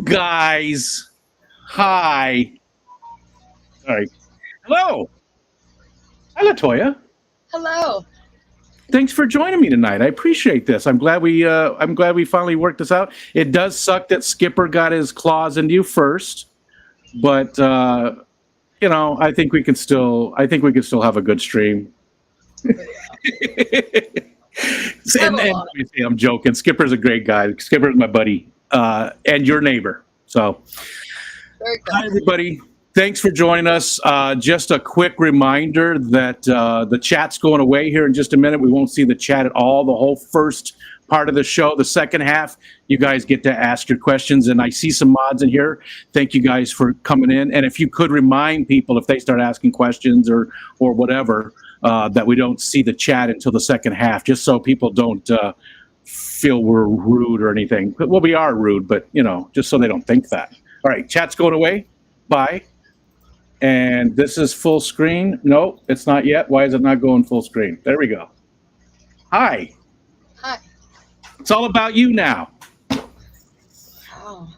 You guys. Hi. All right. Hello. Hi, LaToya. Hello. Thanks for joining me tonight. I appreciate this. I'm glad we finally worked this out. It does suck that Skipper got his claws into you first, but I think we can still have a good stream. and I'm joking. Skipper's a great guy. Skipper's my buddy and your neighbor. So, hi everybody. Thanks for joining us. Just a quick reminder that the chat's going away here in just a minute. We won't see the chat at all. The whole first part of the show, the second half, you guys get to ask your questions. And I see some mods in here. Thank you guys for coming in. And if you could remind people if they start asking questions or whatever, that we don't see the chat until the second half, just so people don't feel we're rude or anything. Well, we are rude, but just so they don't think that. All right, chat's going away. Bye. And this is full screen. No, it's not yet. Why is it not going full screen? There we go. Hi. Hi. It's all about you now. Oh.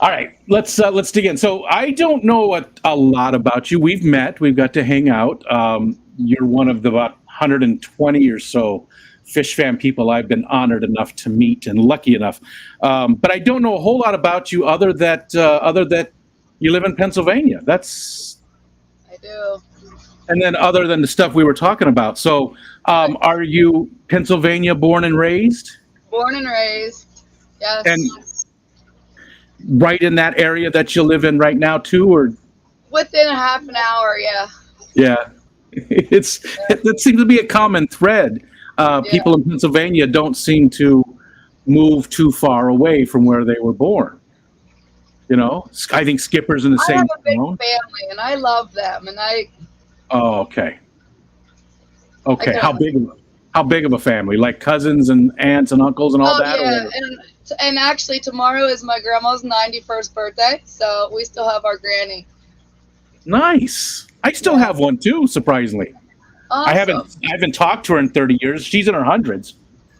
All right, let's dig in. So I don't know a lot about you. We've met. We've got to hang out. You're one of the about 120 or so Fishfam people I've been honored enough to meet and lucky enough. But I don't know a whole lot about you other that you live in Pennsylvania. I do. And then other than the stuff we were talking about. So are you Pennsylvania born and raised? Born and raised, yes. And right in that area that you live in right now too, or? Within a half an hour, yeah. Yeah. It seems to be a common thread. People in Pennsylvania don't seem to move too far away from where they were born. I think Skipper's in the same. I have a big family, and I love them, and I. Oh, okay. Okay, how big of a family? Like cousins and aunts and uncles and all that? Yeah, and actually tomorrow is my grandma's 91st birthday, so we still have our granny. Nice. I still have one too, surprisingly. Awesome. I haven't talked to her in 30 years. She's in her hundreds,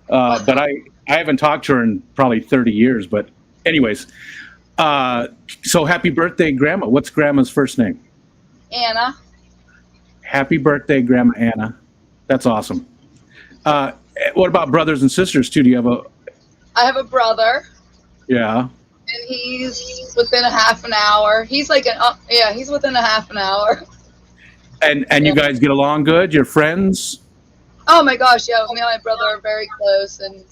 but I haven't talked to her in probably 30 years. But anyways. So happy birthday, Grandma. What's Grandma's first name? Anna. Happy birthday, Grandma Anna. That's awesome. What about brothers and sisters too? Do you have I have a brother. Yeah. And he's within a half an hour. He's like he's within a half an hour. And you guys get along good? You're friends? Oh my gosh, yeah. Me and my brother are very close, and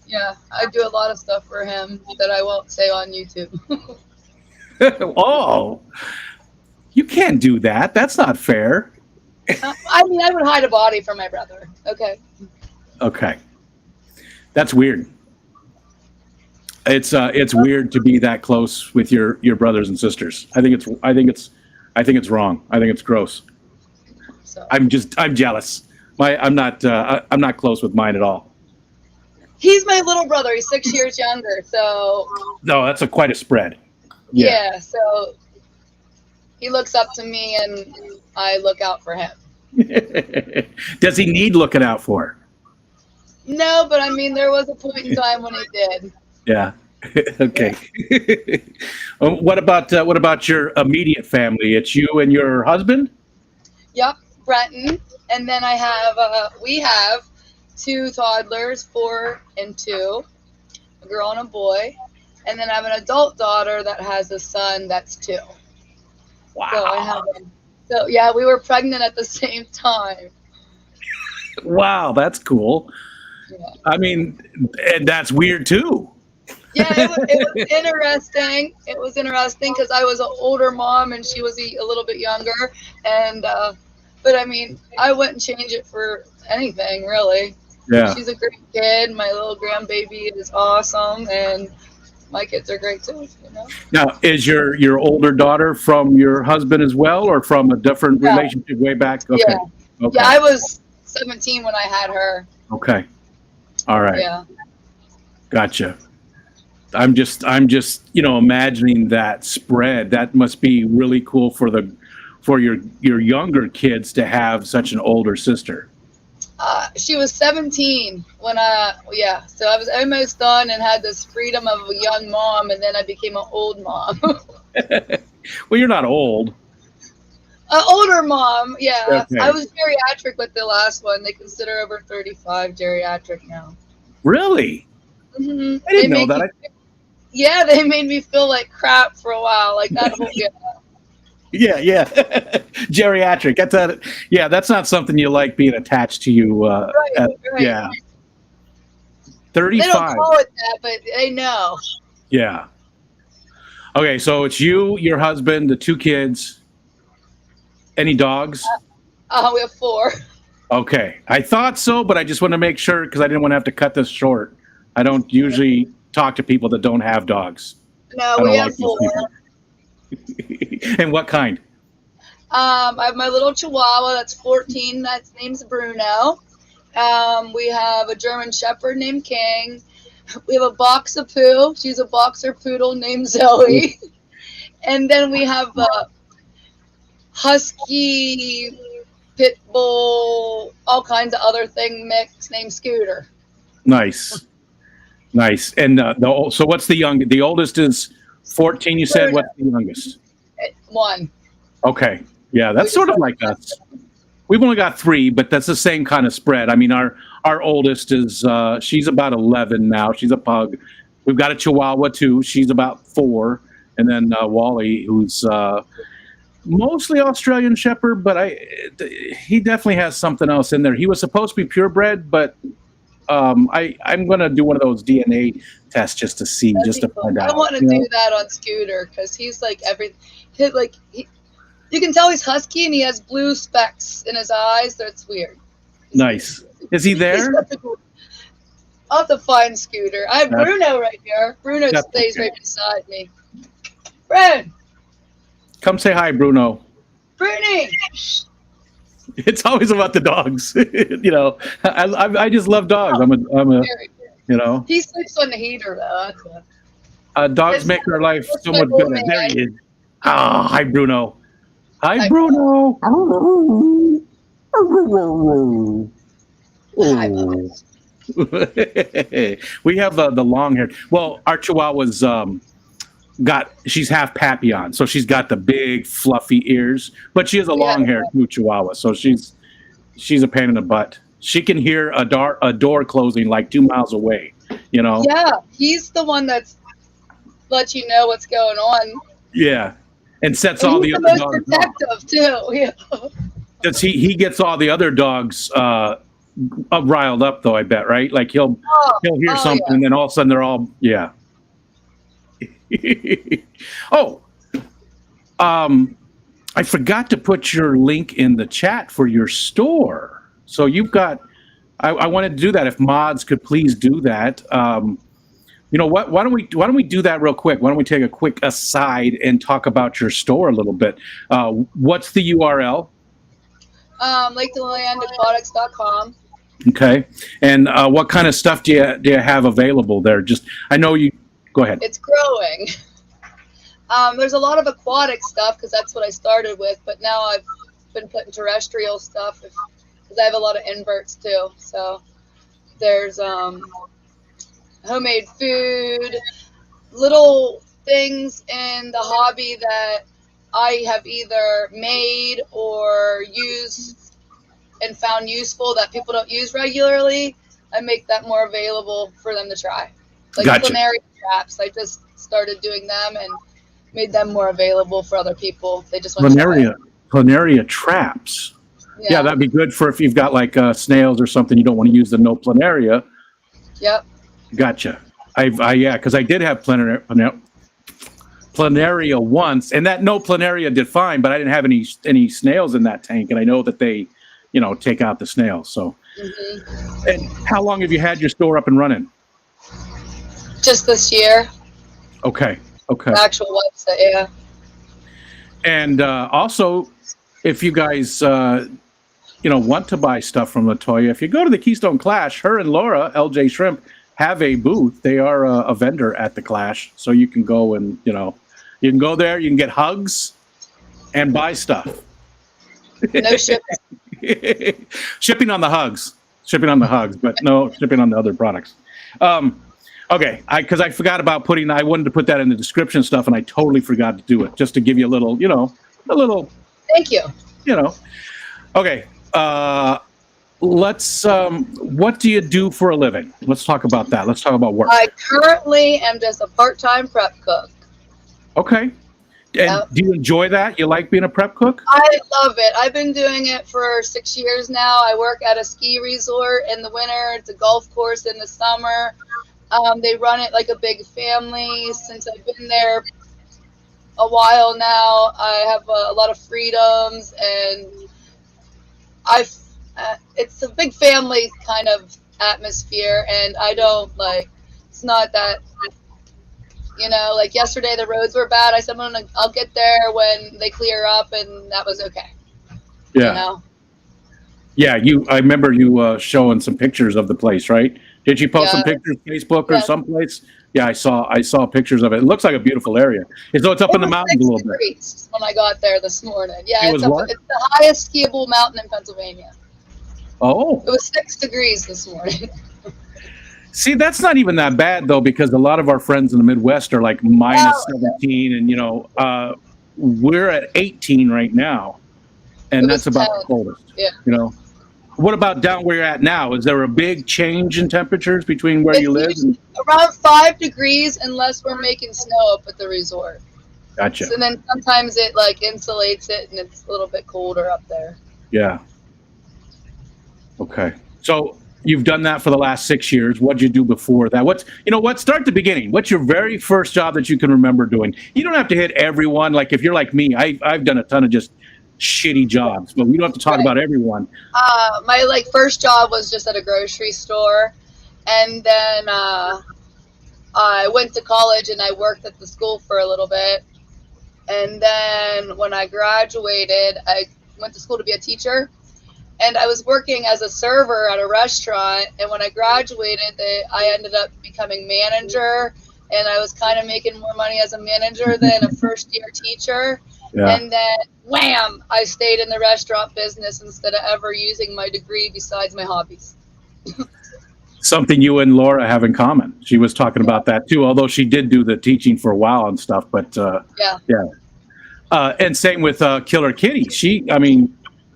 yeah, I do a lot of stuff for him that I won't say on YouTube. Oh, you can't do that. That's not fair. I mean, I would hide a body from my brother. Okay. Okay. That's weird. It's weird to be that close with your brothers and sisters. I think it's wrong. I think it's gross. So. I'm jealous. I'm not close with mine at all. He's my little brother. He's 6 years younger. So. No, that's quite a spread. Yeah. So he looks up to me, and I look out for him. Does he need looking out for? No, but I mean, there was a point in time when he did. Yeah. Okay. Yeah. What about your immediate family? It's you and your husband? Yep, Brenton. And then we have 2 toddlers, 4 and 2, a girl and a boy. And then I have an adult daughter that has a son that's 2. Wow. So yeah, we were pregnant at the same time. Wow, that's cool. Yeah. I mean, and that's weird too. Yeah, it was interesting. It was interesting because I was an older mom and she was a little bit younger. And but I mean, I wouldn't change it for anything, really. Yeah. She's a great kid. My little grandbaby is awesome, and my kids are great too. Now, is your older daughter from your husband as well, or from a different relationship way back? Okay. Yeah. Okay. Yeah, I was 17 when I had her. Okay. All right. Yeah. Gotcha. I'm just imagining that spread. That must be really cool for your younger kids to have such an older sister. She was 17 when yeah. So I was almost done and had this freedom of a young mom, and then I became an old mom. Well, you're not old. An older mom, yeah. Okay. I was geriatric with the last one. They consider over 35 geriatric now. Really? Hmm I didn't know that. Yeah, they made me feel like crap for a while. Like that whole Yeah, yeah. Geriatric. That's not something you like being attached to you. right. Yeah. They don't 35. call it that, but they know. Yeah. Okay, so it's you, your husband, the 2 kids. Any dogs? We have 4. Okay. I thought so, but I just want to make sure because I didn't want to have to cut this short. I don't usually talk to people that don't have dogs. No, I we don't have like those 4. people. And what kind? I have my little Chihuahua that's 14. That's name's Bruno. We have a German Shepherd named King. We have a boxer poo. She's a boxer poodle named Zoe. And then we have a husky, pit bull, all kinds of other thing mix named Scooter. Nice. Nice. And so what's the young? The oldest is 14, you said? Bruno. What's the youngest? 1. Okay. Yeah, that's sort of like us. We've only got 3, but that's the same kind of spread. I mean, our oldest is she's about 11 now. She's a pug. We've got a Chihuahua too. She's about 4, and then Wally, who's mostly Australian Shepherd, but he definitely has something else in there. He was supposed to be purebred, but I'm going to do one of those DNA tests just to see, That'd just to cool. find out. I want to do that on Scooter because he's like you can tell he's husky and he has blue specks in his eyes. That's weird. Nice. Is he there? I'll have to find Scooter. I have Bruno right here. Bruno stays okay. right beside me. Brun! Come say hi, Bruno. Bruni! It's always about the dogs. I just love dogs. He sleeps on the heater though. Dogs make our life so much better. There he is. Ah, hi, Bruno. Hi, Bruno. We have the long hair. Well, our Chihuahua's she's half Papillon, so she's got the big fluffy ears, but she is a long haired Chihuahua, so she's a pain in the butt. She can hear a door closing like 2 miles away. Yeah, he's the one that's lets you know what's going on. Yeah, and sets all the other dogs protective too. Yeah. He gets all the other dogs riled up though. I bet, right? Like he'll hear something, and then all of a sudden they're all I forgot to put your link in the chat for your store. So you've got. I wanted to do that. If mods could please do that. You know what? Why don't we do that real quick? Why don't we take a quick aside and talk about your store a little bit? What's the URL? LaToya.aquatics.com. Okay. And what kind of stuff do you have available there? I know you. Go ahead. It's growing. There's a lot of aquatic stuff because that's what I started with, but now I've been putting terrestrial stuff because I have a lot of inverts too. So there's homemade food, little things in the hobby that I have either made or used and found useful that people don't use regularly. I make that more available for them to try. Like gotcha. planaria traps. I just started doing them and made them more available for other people if they just want to try. Planaria traps. Yeah, that'd be good for if you've got like snails or something you don't want to use the no planaria. Yep. Gotcha. Because I did have planaria once, and that no planaria did fine, but I didn't have any snails in that tank, and I know that they, take out the snails. So, And how long have you had your store up and running? Just this year. Okay. The actual website, yeah. And also, if you guys, want to buy stuff from LaToya, if you go to the Keystone Clash, her and Laura, LJ Shrimp, have a booth. They are a vendor at the Clash, so you can go and you can go there. You can get hugs and buy stuff. No shipping. Shipping on the hugs. shipping on the hugs, but no shipping on the other products. Okay, because I forgot about I wanted to put that in the description stuff, and I totally forgot to do it, just to give you a little, a little. Thank you. Okay. Let's. What do you do for a living? Let's talk about that. Let's talk about work. I currently am just a part-time prep cook. Okay. And do you enjoy that? You like being a prep cook? I love it. I've been doing it for 6 years now. I work at a ski resort in the winter. It's a golf course in the summer. They run it like a big family. Since I've been there a while now, I have a lot of freedoms, and it's a big family kind of atmosphere, and I don't it's not that. Like yesterday, the roads were bad. I said, I'll get there when they clear up, and that was okay. Yeah. Yeah. I remember you showing some pictures of the place, right? Did you post some pictures on Facebook or someplace? Yeah, I saw pictures of it. It looks like a beautiful area. It's up in the mountains a little bit. When I got there this morning. Yeah, it's the highest skiable mountain in Pennsylvania. Oh. It was 6 degrees this morning. See, that's not even that bad, though, because a lot of our friends in the Midwest are like -17, and we're at 18 right now, and that's about the coldest. Yeah. What about down where you're at now? Is there a big change in temperatures between where you live? Around 5 degrees, unless we're making snow up at the resort. Gotcha. So then sometimes it insulates it, and it's a little bit colder up there. Yeah. Okay. So you've done that for the last 6 years. What'd you do before that? Start the beginning. What's your very first job that you can remember doing? You don't have to hit everyone. Like if you're like me, I've done a ton of just shitty jobs, but we don't have to talk about everyone. My first job was just at a grocery store, and then I went to college and I worked at the school for a little bit, and then when I graduated, I went to school to be a teacher. And I was working as a server at a restaurant. And when I graduated, I ended up becoming manager. And I was kind of making more money as a manager than a first-year teacher. Yeah. And then, wham, I stayed in the restaurant business instead of ever using my degree besides my hobbies. Something you and Laura have in common. She was talking about that, too, although she did do the teaching for a while and stuff. But, yeah. And same with Killer Kitty.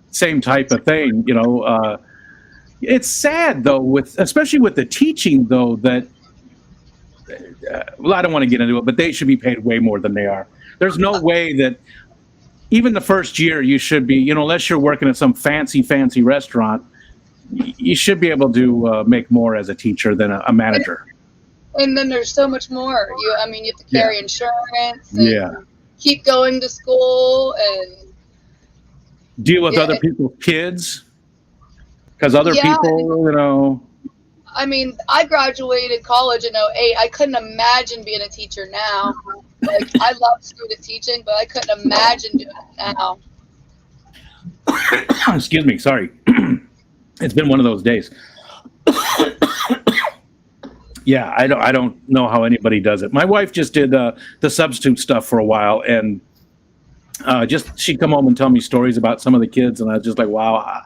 Same type of thing, it's sad though, especially with the teaching though, that I don't want to get into it, but they should be paid way more than they are. There's no way that even the first year you should be, unless you're working at some fancy restaurant, you should be able to make more as a teacher than a manager. And then there's so much more. You have to carry insurance and keep going to school and deal with other people's kids, because other people, I graduated college in 2008. I couldn't imagine being a teacher now. I love student teaching, but I couldn't imagine doing it now. Excuse me, sorry. It's been one of those days. Yeah, I don't know how anybody does it. My wife just did the substitute stuff for a while, and she'd come home and tell me stories about some of the kids, and I was just like, wow.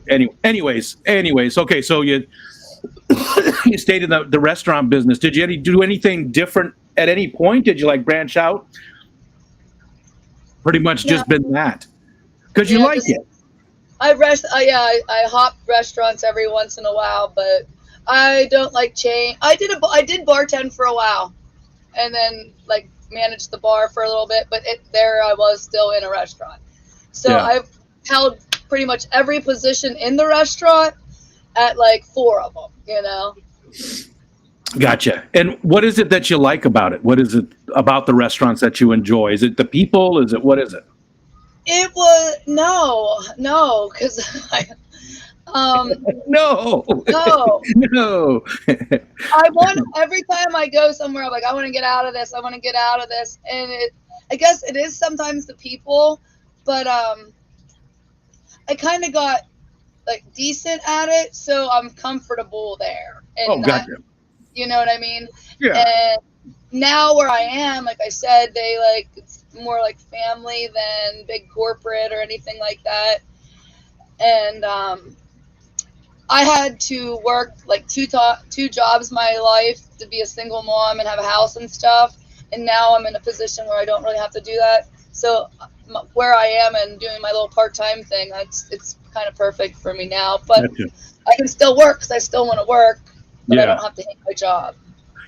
Anyways, okay, so you stayed in the restaurant business. Did you do anything different at any point? Did you branch out? Pretty much just been that, because you like it. I hop restaurants every once in a while, but I don't like chain. I did bartend for a while, and then managed the bar for a little bit, but there I was still in a restaurant. So I've held pretty much every position in the restaurant at 4 of them, Gotcha. And what is it that you like about it? What is it about the restaurants that you enjoy? Is it the people? What is it? It was no, because no. I want every time I go somewhere, I'm like, I want to get out of this. And I guess it is sometimes the people, but I kind of got decent at it, so I'm comfortable there. And gotcha. You know what I mean? Yeah. And now where I am, like I said, they it's more like family than big corporate or anything like that. And I had to work like two jobs my life to be a single mom and have a house and stuff. And now I'm in a position where I don't really have to do that. So where I am and doing my little part-time thing, it's kind of perfect for me now. But Gotcha. I can still work because I still want to work, but I Yeah. don't have to hate my job.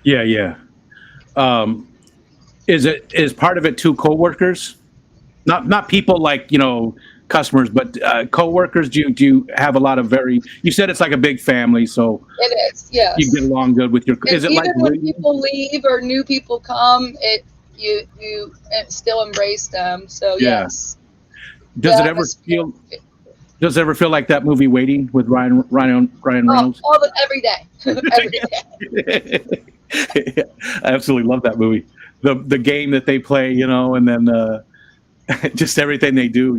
Yeah, yeah. Is part of it two coworkers? Not people like, customers, but coworkers. Do you have a lot of you said it's like a big family, so It is, yes. you get along good with your. And Is it even like when people leave or new people come, you still embrace them. So Yeah. yes. Does it ever feel like that movie Waiting with Ryan Reynolds? Every day. Every day. I absolutely love that movie. The game that they play, and then just everything they do,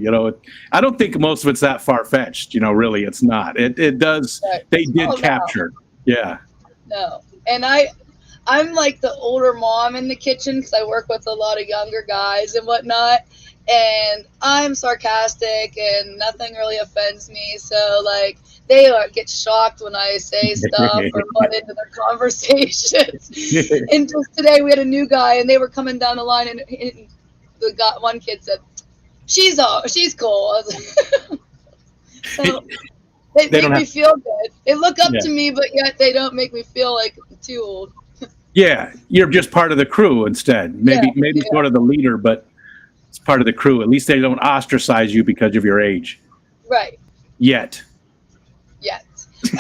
I don't think most of it's that far fetched, really. It's not. It does. Right. They did capture. No. Yeah. No. And I'm like the older mom in the kitchen because I work with a lot of younger guys and whatnot. And I'm sarcastic and nothing really offends me. So like they get shocked when I say stuff or butt into their conversations. And just today we had a new guy and they were coming down the line and one kid said, she's cool. I was like, so they make me feel good. They look up to me, but yet they don't make me feel like I'm too old. Yeah, you're just part of the crew instead. Maybe sort of the leader, but it's part of the crew. At least they don't ostracize you because of your age. Right. Yet.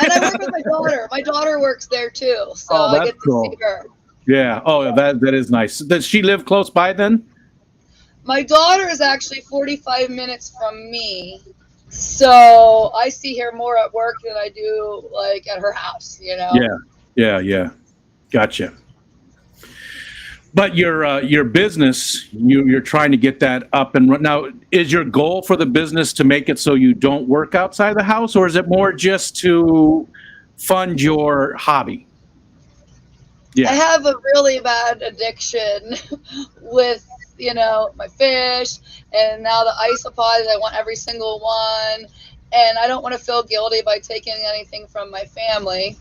And I work with my daughter. My daughter works there too, so I get to see her. Yeah. Oh, that is nice. Does she live close by then? My daughter is actually 45 minutes from me, so I see her more at work than I do like at her house. Yeah. Gotcha. But your business, you're trying to get that up and run. Now, is your goal for the business to make it so you don't work outside the house, or is it more just to fund your hobby? Yeah. I have a really bad addiction with, my fish, and now the isopods. I want every single one, and I don't want to feel guilty by taking anything from my family,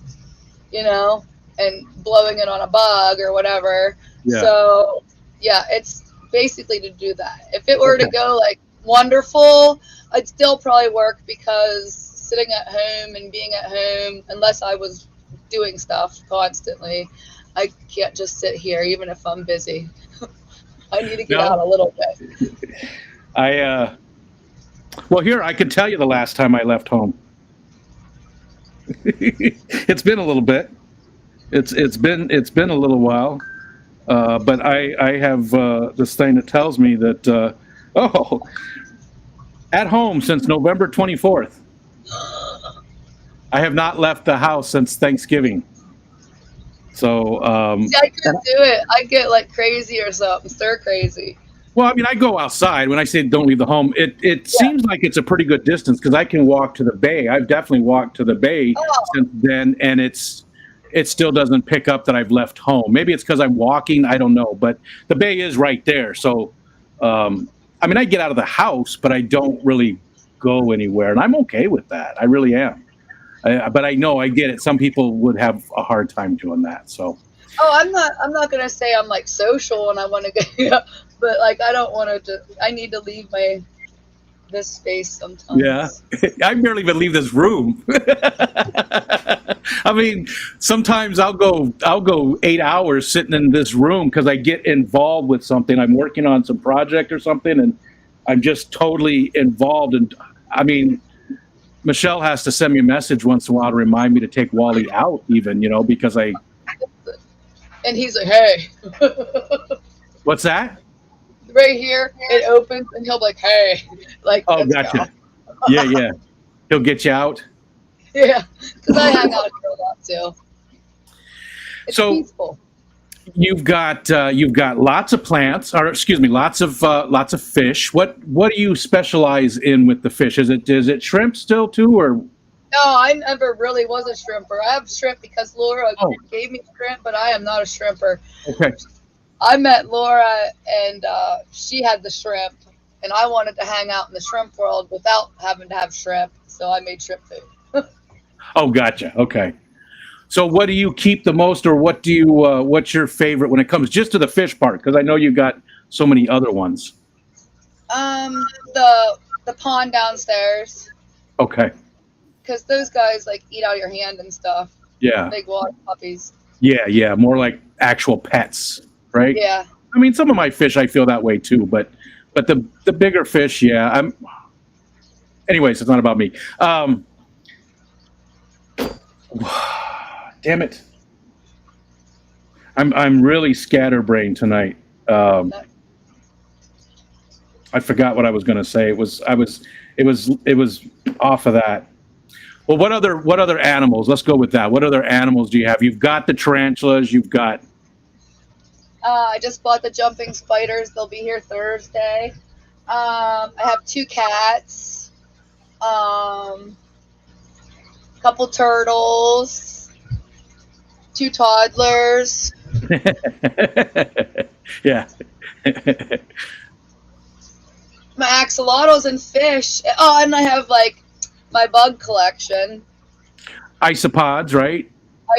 and blowing it on a bug or whatever. Yeah. So, it's basically to do that. If it were to go like wonderful, I'd still probably work because sitting at home and being at home, unless I was doing stuff constantly, I can't just sit here even if I'm busy. I need to get out a little bit. Well, here, I can tell you the last time I left home. It's been a little bit. It's been a little while. But I have this thing that tells me that, at home since November 24th. I have not left the house since Thanksgiving. So I couldn't do it. I get like crazy or something, stir crazy. Well, I mean, I go outside. When I say don't leave the home, it seems like it's a pretty good distance because I can walk to the bay. I've definitely walked to the bay since then, and it still doesn't pick up that I've left home. Maybe it's because I'm walking. I don't know, but the bay is right there. So, I mean, I get out of the house, but I don't really go anywhere, and I'm okay with that. I really am. But I know I get it. Some people would have a hard time doing that. So. Oh, I'm not gonna say I'm like social and I want to go, but like I don't want to. I need to leave this space sometimes. Yeah, I barely even leave this room. I mean, sometimes I'll go 8 hours sitting in this room because I get involved with something. I'm working on some project or something, and I'm just totally involved. And I mean, Michelle has to send me a message once in a while to remind me to take Wally out, even because I. And he's like, hey. What's that? Right here, it opens, and he'll be like, hey. Like, oh, gotcha. Yeah. He'll get you out? Yeah, because I hang out here a lot, too. It's peaceful. You've got lots of plants, or excuse me, lots of fish. What do you specialize in with the fish? Is it shrimp still, too, or... No, I never really was a shrimper. I have shrimp because Laura gave me shrimp, but I am not a shrimper. Okay. I met Laura, and she had the shrimp, and I wanted to hang out in the shrimp world without having to have shrimp, so I made shrimp food. Oh, gotcha. Okay. So what do you keep the most, or what do you what's your favorite when it comes just to the fish part? Because I know you got so many other ones. The pond downstairs, Okay. because those guys like eat out of your hand and stuff. Yeah. Big water puppies. Yeah. Yeah. More like actual pets, right? Yeah. I mean, some of my fish I feel that way too, but the bigger fish, yeah. Anyways, it's not about me. Damn it. I'm really scatterbrained tonight. I forgot what I was going to say. It was off of that. Well, what other animals? Let's go with that. What other animals do you have? You've got the tarantulas. You've got. I just bought the jumping spiders. They'll be here Thursday. I have 2 cats. Couple turtles. 2 toddlers. Yeah. My axolotls and fish. Oh, and I have like my bug collection. Isopods, right?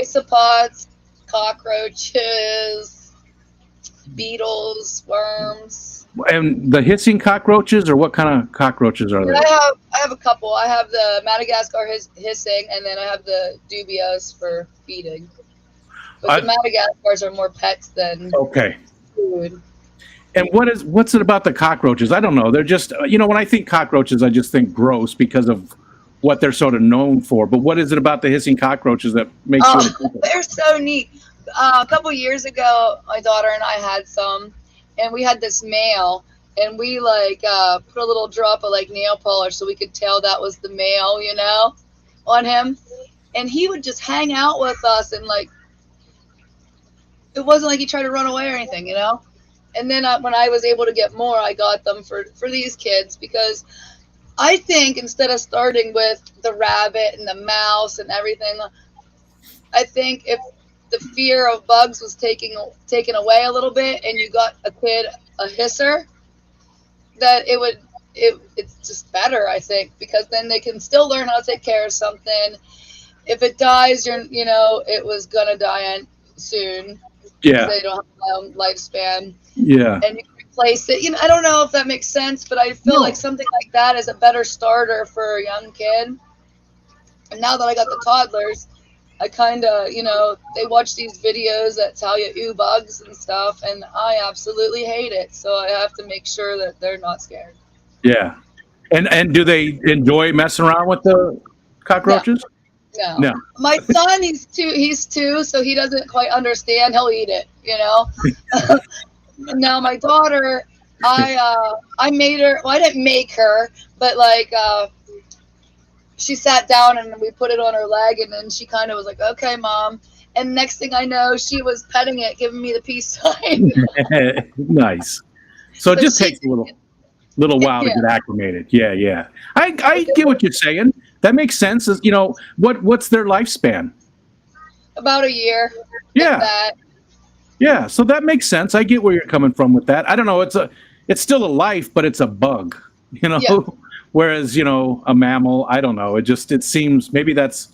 Isopods, cockroaches, beetles, worms. And the hissing cockroaches, or what kind of cockroaches are they? I have a couple. I have the Madagascar hissing, and then I have the dubias for feeding. But the Madagascars are more pets than food. And what's it about the cockroaches? I don't know. They're just, when I think cockroaches, I just think gross because of what they're sort of known for. But what is it about the hissing cockroaches that makes you? They're so neat. A couple years ago, my daughter and I had some, and we had this male, and we put a little drop of nail polish so we could tell that was the male, on him. And he would just hang out with us, and it wasn't like he tried to run away or anything, And then when I was able to get more, I got them for these kids, because I think instead of starting with the rabbit and the mouse and everything, I think if the fear of bugs was taken away a little bit and you got a kid a hisser, that it's just better, I think, because then they can still learn how to take care of something. If it dies, it was going to die soon. Yeah. They don't have a long lifespan. Yeah. And you can replace it. I don't know if that makes sense, but I feel like something like that is a better starter for a young kid. And now that I got the toddlers, I kind of, they watch these videos that tell you bugs and stuff, and I absolutely hate it. So I have to make sure that they're not scared. Yeah. And do they enjoy messing around with the cockroaches? No. My son, he's two, so he doesn't quite understand. He'll eat it, Now my daughter, I made her. Well, I didn't make her, but she sat down and we put it on her leg, and then she kind of was like, "Okay, Mom." And next thing I know, she was petting it, giving me the peace sign. Nice. So it just takes a little while to get acclimated. Yeah. I get what you're saying. That makes sense. What's their lifespan? About a year. Yeah. Yeah. So that makes sense. I get where you're coming from with that. I don't know. It's still a life, but it's a bug, Yeah. Whereas, a mammal, I don't know. It seems maybe that's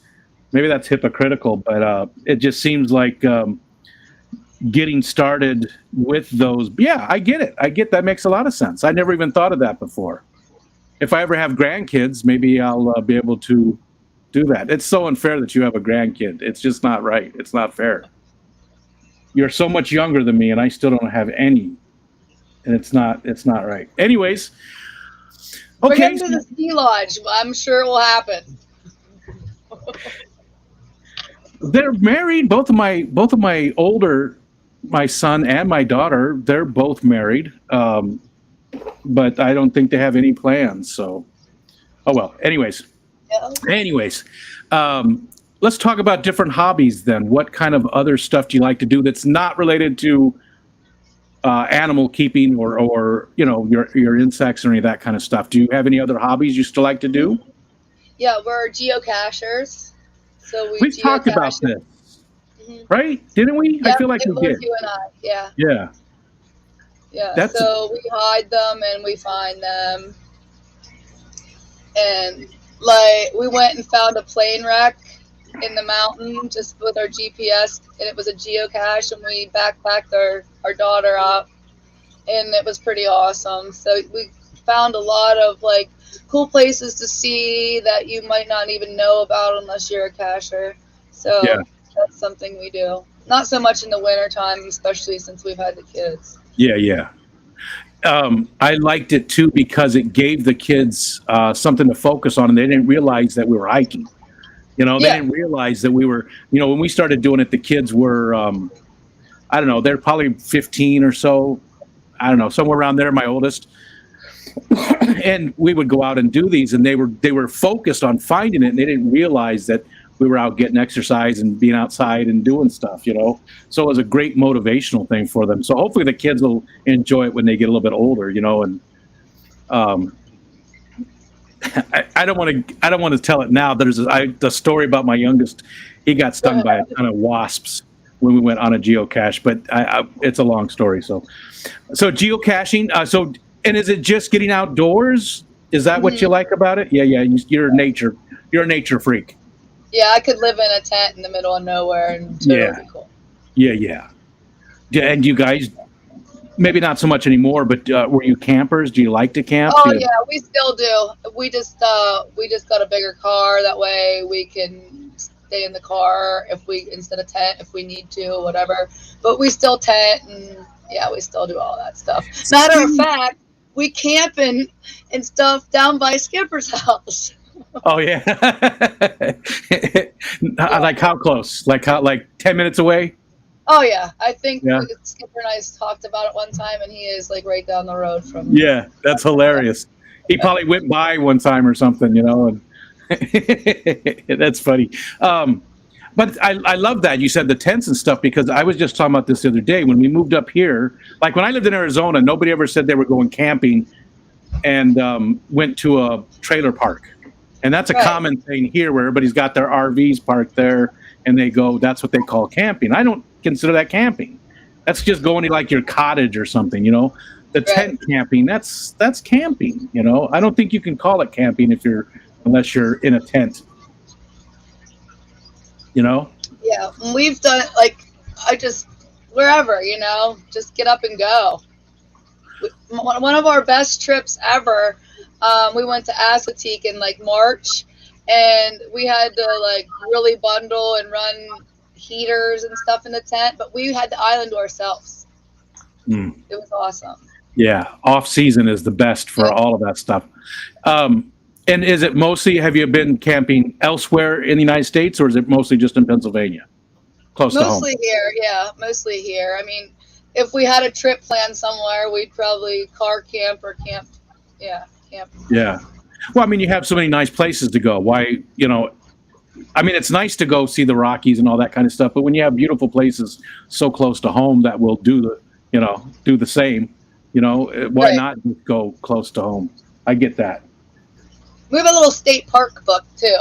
hypocritical, but it just seems like getting started with those. Yeah, I get it. That makes a lot of sense. I never even thought of that before. If I ever have grandkids, maybe I'll be able to do that. It's so unfair that you have a grandkid. It's just not right. It's not fair. You're so much younger than me, and I still don't have any. And it's not right. Anyways, okay. Bring them to the ski lodge. I'm sure it will happen. They're married. Both of my older, my son and my daughter, they're both married. But I don't think they have any plans. So, oh well. Anyways, let's talk about different hobbies then. What kind of other stuff do you like to do that's not related to animal keeping or your insects or any of that kind of stuff? Do you have any other hobbies you still like to do? Yeah, we're geocachers. So we've talked about this, right? Didn't we? Yep, I feel like we did. You and I, yeah. Yeah. Yeah. So we hide them and we find them, and we went and found a plane wreck in the mountain just with our GPS, and it was a geocache, and we backpacked our daughter up, and it was pretty awesome. So we found a lot of like cool places to see that you might not even know about unless you're a cacher. So Yeah. that's something we do. Not so much in the winter time, especially since we've had the kids. Yeah. I liked it too because it gave the kids something to focus on, and they didn't realize that we were hiking. They didn't realize that we were, when we started doing it, the kids were, I don't know, they're probably 15 or so. I don't know, somewhere around there, my oldest. And we would go out and do these, and they were focused on finding it, and they didn't realize that we were out getting exercise and being outside and doing stuff, So it was a great motivational thing for them. So hopefully the kids will enjoy it when they get a little bit older, and I don't want to tell it now. There's the story about my youngest. He got stung by a ton of wasps when we went on a geocache, but it's a long story. So geocaching. And is it just getting outdoors? Is that what you like about it? Yeah. You're a nature freak. Yeah, I could live in a tent in the middle of nowhere and totally be cool. Yeah. And you guys, maybe not so much anymore, but were you campers? Do you like to camp? Oh yeah, we still do. We just got a bigger car. That way we can stay in the car instead of tent if we need to, whatever. But we still tent, and yeah, we still do all that stuff. Matter of fact, we camping and stuff down by Skipper's house. Oh yeah. Like how close? Like 10 minutes away? Oh yeah, I think Skipper and I talked about it one time, and he is like right down the road from. Yeah, that's hilarious. He probably went by one time or something, and that's funny. But I love that you said the tents and stuff, because I was just talking about this the other day when we moved up here. Like when I lived in Arizona, nobody ever said they were going camping and went to a trailer park. And that's a common thing here where everybody's got their RVs parked there and they go, that's what they call camping. I don't consider that camping. That's just going to like your cottage or something, The tent camping, that's camping, I don't think you can call it camping unless you're in a tent. Yeah, we've done it like wherever, just get up and go. One of our best trips ever, we went to Aquatics in like March, and we had to like really bundle and run heaters and stuff in the tent, but we had the island to ourselves. It was awesome. Yeah, off season is the best for all of that stuff. And is it mostly, have you been camping elsewhere in the United States, or is it mostly just in Pennsylvania? Close to home? Mostly here, yeah, mostly here. I mean, if we had a trip planned somewhere, we'd probably car camp or camp. Yeah, camp. Yeah. Well, I mean, you have so many nice places to go. Why, I mean, it's nice to go see the Rockies and all that kind of stuff, but when you have beautiful places so close to home that will do the same, why not just go close to home? I get that. We have a little state park book too.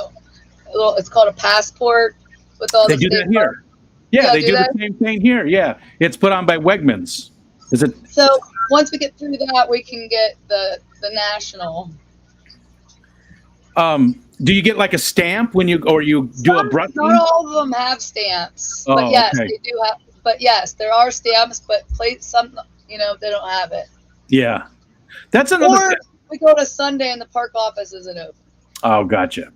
It's called a passport with all the state that here. Park. Yeah, they do the same thing here. Yeah, it's put on by Wegmans. Is it? So once we get through that, we can get the national. Do you get like a stamp when you do a brush? Not all of them have stamps, but yes, they do have. But yes, there are stamps, but some they don't have it. Yeah, that's another. Or we go to Sunday and the park office isn't open. Oh, gotcha.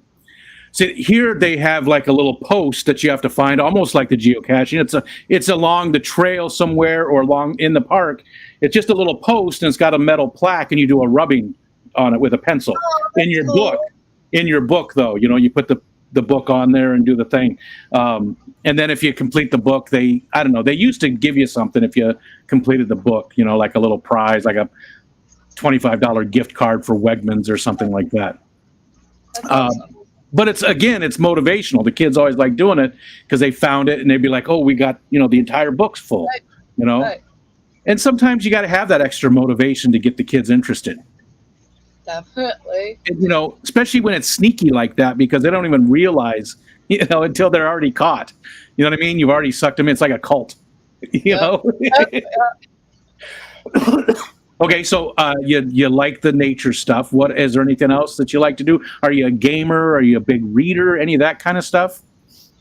See, here they have like a little post that you have to find, almost like the geocaching. It's along the trail somewhere or along in the park. It's just a little post, and it's got a metal plaque, and you do a rubbing on it with a pencil. In your book. In your book, though, you put the book on there and do the thing. And then if you complete the book, they used to give you something if you completed the book, like a little prize, like a $25 gift card for Wegmans or something like that. That's awesome. But it's motivational. The kids always like doing it because they found it and they'd be like, oh, we got, the entire book's full, Right. And sometimes you got to have that extra motivation to get the kids interested. Definitely. And, especially when it's sneaky like that, because they don't even realize, until they're already caught. You know what I mean? You've already sucked them in. It's like a cult, know? Okay, so you like the nature stuff. What is there anything else that you like to do? Are you a gamer? Are you a big reader? Any of that kind of stuff?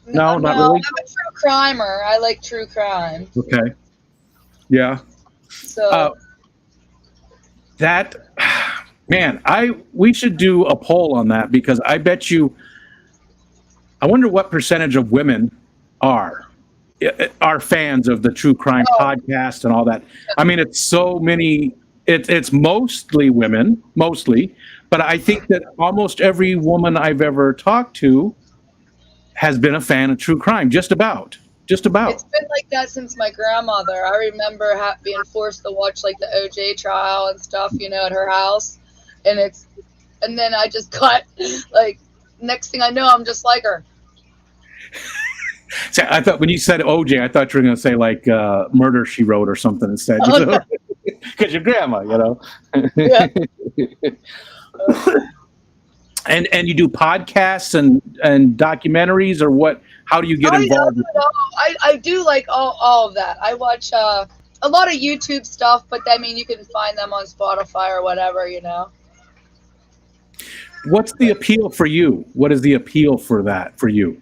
No, not no, really. I'm a true crimer. I like true crime. Okay. Yeah. So That man, we should do a poll on that because I bet you. I wonder what percentage of women are are fans of the true crime oh, podcast and all that. I mean, it's so many. It's mostly women, mostly, but I think that almost every woman I've ever talked to has been a fan of true crime. Just about. Just it's about. been like that since my grandmother. I remember being forced to watch like the OJ trial and stuff, at her house, and then I just got like next thing I know, I'm just like her. So I thought when you said OJ, I thought you were going to say like Murder She Wrote or something instead. Oh, no. Because your grandma, Yeah. And you do podcasts and documentaries or what? How do you get involved? I do like all of that. I watch a lot of YouTube stuff, but I mean you can find them on Spotify or whatever. What's the appeal for you? What is the appeal for that for you?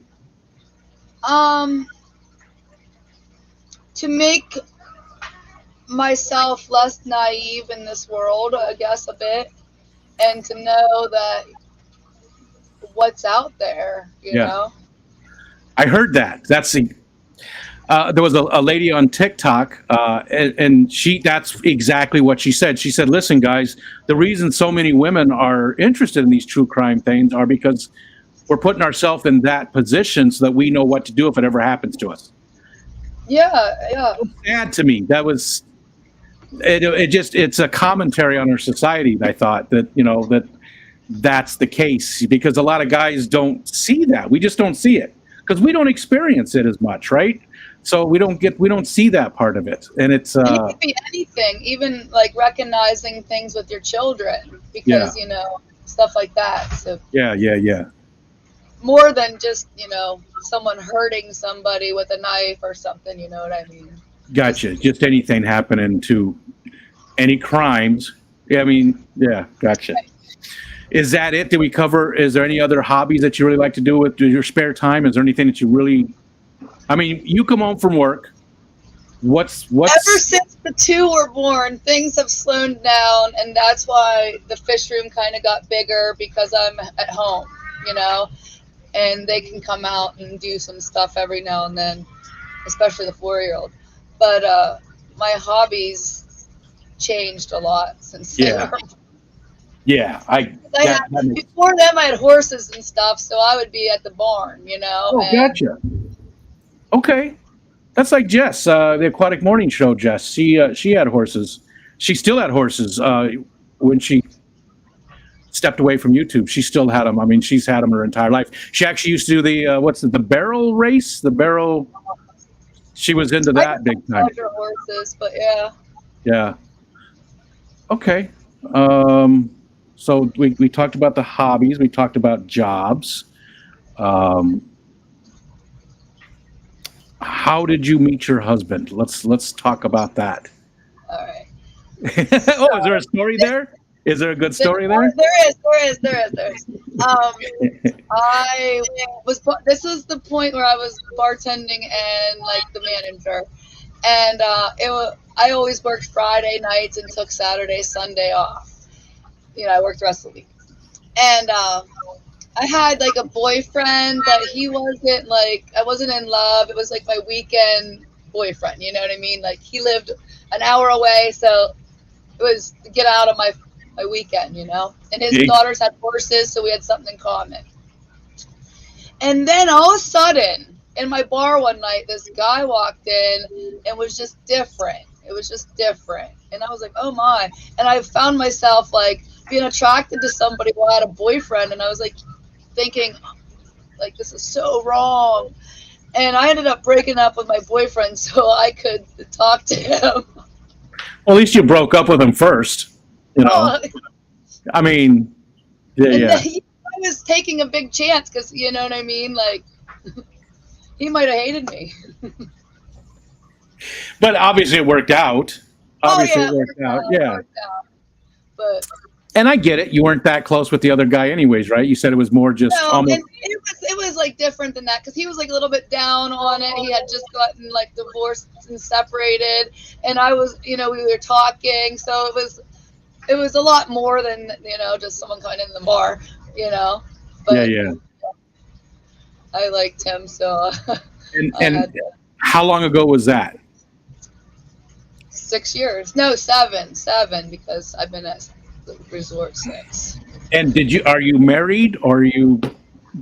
To make myself less naive in this world, I guess a bit, and to know that what's out there, you know. I heard that. There was a lady on TikTok, and that's exactly what she said. She said, "Listen, guys, the reason so many women are interested in these true crime things are because we're putting ourselves in that position so that we know what to do if it ever happens to us." Yeah. It was sad to me. That was it's a commentary on our society. I thought that that's the case because a lot of guys don't see that. We just don't see it because we don't experience it as much, right? So we don't see that part of it, and it's it could be anything, even like recognizing things with your children, because stuff like that. So yeah. More than just someone hurting somebody with a knife or something. You know what I mean? Gotcha. Just anything happening to any crimes. Yeah, I mean, yeah, gotcha. Right. Is that it? Did we cover? Is there any other hobbies that you really like to do with your spare time? Is there anything that you really? I mean, you come home from work. What's ever since the two were born, things have slowed down, and that's why the fish room kind of got bigger because I'm at home, and they can come out and do some stuff every now and then, especially the 4-year-old. But my hobbies changed a lot since they were. Yeah, before them I had horses and stuff, so I would be at the barn, Oh, gotcha. Okay, that's like Jess, the Aquatic Morning Show. Jess, she had horses. She still had horses when she stepped away from YouTube. She still had them. I mean, she's had them her entire life. She actually used to do the barrel race. The barrel. She was into that big time. Horses, but yeah. Yeah. Okay. So we talked about the hobbies. We talked about jobs. How did you meet your husband? Let's talk about that. All right. Oh, is there a story there? Is there a good story there? There is. I was. This was the point where I was bartending and like the manager, and I always worked Friday nights and took Saturday, Sunday off. I worked the rest of the week, and I had like a boyfriend, but he wasn't like, I wasn't in love. It was like my weekend boyfriend. You know what I mean? Like he lived an hour away, so it was to get out of my weekend, and his daughters had horses, so we had something in common. And then all of a sudden in my bar one night, this guy walked in and was just different. It was just different. And I was like, oh my. And I found myself like being attracted to somebody who had a boyfriend, and I was like thinking like, this is so wrong. And I ended up breaking up with my boyfriend so I could talk to him. Well, at least you broke up with him first. I mean, yeah. I was taking a big chance because, you know what I mean? Like, he might have hated me. But obviously it worked out. It worked out. But and I get it. You weren't that close with the other guy anyways, right? You said it was more just it was like different than that because he was like a little bit down on it. He had just gotten like divorced and separated, and I was, we were talking, so it was a lot more than just someone coming in the bar, But Yeah. I liked him, so And how long ago was that? 6 years. No, seven because I've been at the resort 6. And are you married or are you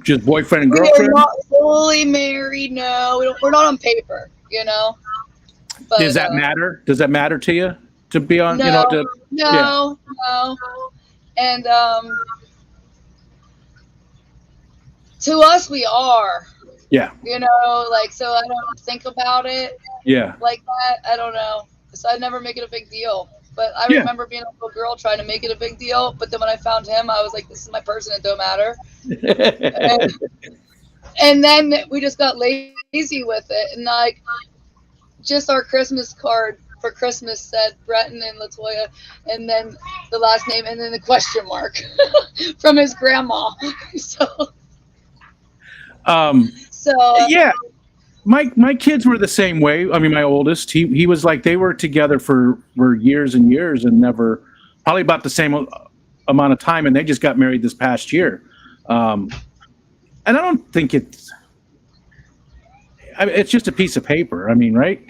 just boyfriend and We girlfriend? are not fully married. No, we're not on paper. But, Does that matter? Does that matter to you to be on? No, Yeah. no. And to us, we are. Yeah. So I don't think about it. Yeah. Like that. I don't know. So I never make it a big deal. But I remember being a little girl trying to make it a big deal. But then when I found him, I was like, this is my person. It don't matter. and then we just got lazy with it. And like, just our Christmas card for Christmas said Breton and LaToya, and then the last name, and then the question mark from his grandma. So yeah, my kids were the same way. I mean, my oldest, he was like, they were together for years and years and never, probably about the same amount of time, and they just got married this past year. And I don't think it's just a piece of paper. I mean, right?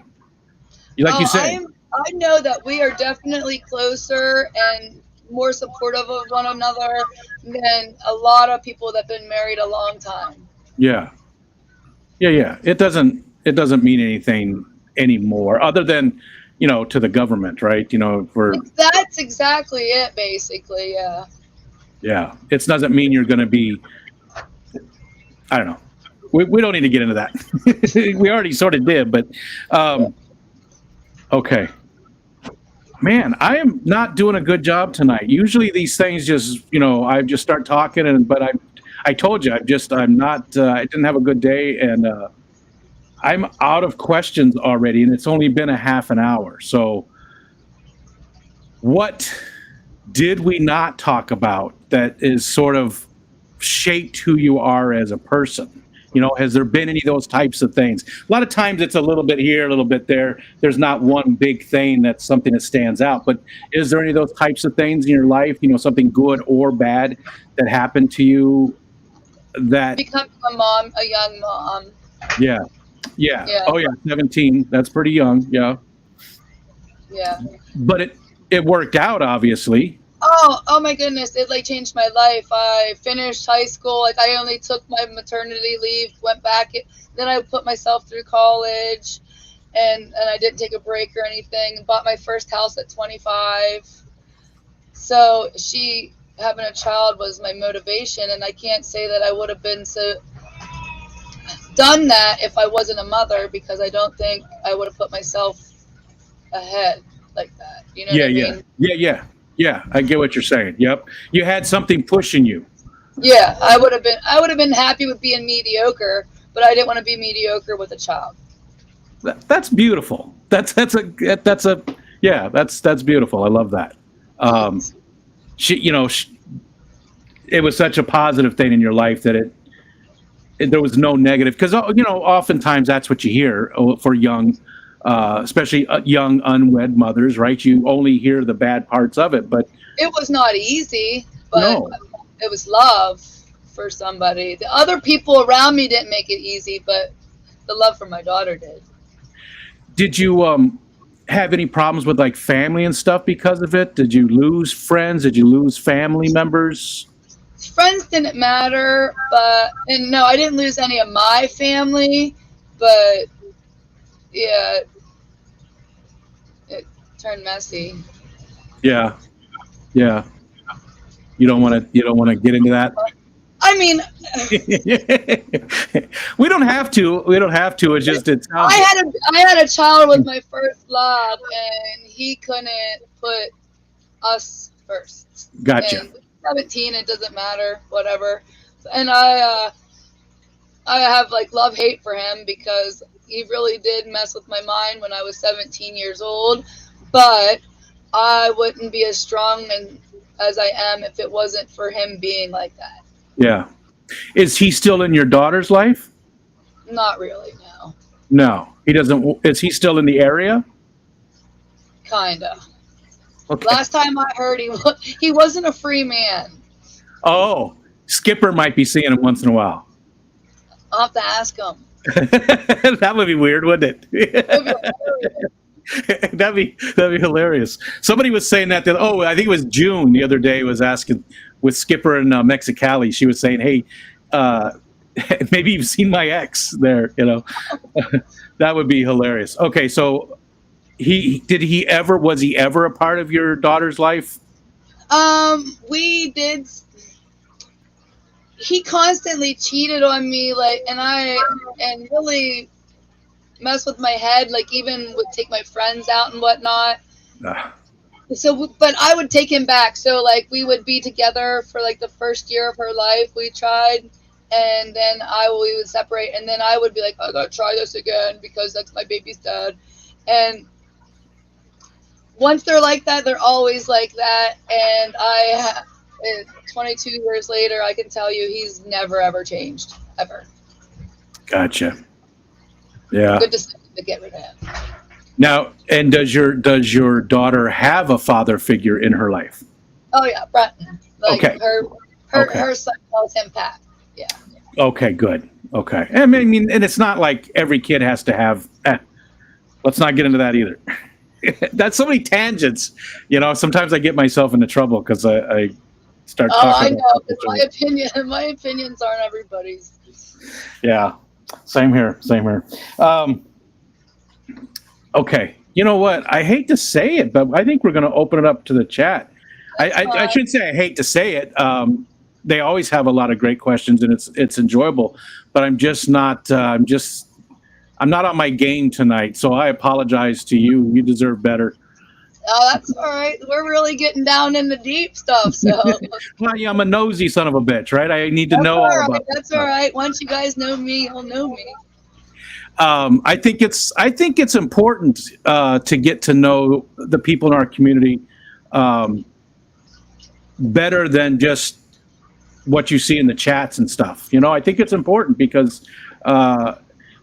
Like you said. I know that we are definitely closer and more supportive of one another than a lot of people that have been married a long time. Yeah. It doesn't mean anything anymore, other than to the government, right? That's exactly it, basically. Yeah. Yeah, it doesn't mean you're going to be. I don't know. We don't need to get into that. We already sort of did, but okay. Man, I am not doing a good job tonight. Usually these things just, I just start talking, but I told you, I'm not. I didn't have a good day, and I'm out of questions already, and it's only been a half an hour. So, what did we not talk about that is sort of shaped who you are as a person? Has there been any of those types of things? A lot of times it's a little bit here, a little bit there. There's not one big thing that's something that stands out. But is there any of those types of things in your life, something good or bad that happened to you that becoming a young mom? Yeah. Oh yeah, 17. That's pretty young. Yeah. But it worked out, obviously. Oh my goodness, it like changed my life. I finished high school, like I only took my maternity leave, went back, then I put myself through college, and I didn't take a break or anything. Bought my first house at 25. So having a child was my motivation, and I can't say that I would have done that if I wasn't a mother, because I don't think I would have put myself ahead like that. You know what I mean? Yeah, I get what you're saying. Yep. You had something pushing you. Yeah, I would have been happy with being mediocre, but I didn't want to be mediocre with a child. That's beautiful. That's beautiful. I love that. It was such a positive thing in your life that there was no negative, because oftentimes that's what you hear for young, especially young unwed mothers, right? You only hear the bad parts of it, but it was not easy. But it was love for somebody. The other people around me didn't make it easy, but the love for my daughter did. Did you have any problems with like family and stuff because of it? Did you lose friends? Did you lose family members? Friends didn't matter, and no, I didn't lose any of my family, but yeah, it turned messy. Yeah. You don't want to get into that. I mean, we don't have to. It's just I had a child with my first love, and he couldn't put us first. Gotcha. And 17, it doesn't matter, whatever. And I have like love-hate for him, because he really did mess with my mind when I was 17 years old, but I wouldn't be as strong as I am if it wasn't for him being like that. Yeah. Is he still in your daughter's life? Not really, no. No, he doesn't. Is he still in the area? Kinda. Okay. Last time I heard, he wasn't a free man. Oh, Skipper might be seeing him once in a while. I'll have to ask him. That would be weird, wouldn't it? That'd be hilarious. Somebody was saying that. I think it was June the other day was asking with Skipper in Mexicali. She was saying, "Hey, maybe you've seen my ex there." You know, that would be hilarious. Okay, so was he ever a part of your daughter's life? We did. He constantly cheated on me, and really mess with my head, like even would take my friends out and whatnot. So, but I would take him back. So like we would be together for like the first year of her life. We tried, and then we would separate, and then I would be like, I gotta try this again because that's my baby's dad. And once they're like that, they're always like that. And 22 years later, I can tell you he's never ever changed, ever. Gotcha. Yeah. Good decision to get rid of him. Now, and does your daughter have a father figure in her life? Oh yeah, Brenton. Like okay. Her son calls him Pat. Yeah. Okay, good. Okay. I mean, and it's not like every kid has to have. Let's not get into that either. That's so many tangents. You know, sometimes I get myself into trouble because I start talking. Oh, I know. My opinions aren't everybody's. Yeah. Same here. Okay. You know what? I hate to say it, but I think we're going to open it up to the chat. I should say I hate to say it. They always have a lot of great questions, and it's enjoyable. But I'm just not. I'm not on my game tonight, so I apologize to you. You deserve better. Oh, that's all right. We're really getting down in the deep stuff. So. Well, yeah, I'm a nosy son of a bitch, right? I need to know all about. That's all right. Once you guys know me, you'll know me. I think it's important to get to know the people in our community better than just what you see in the chats and stuff. You know, I think it's important because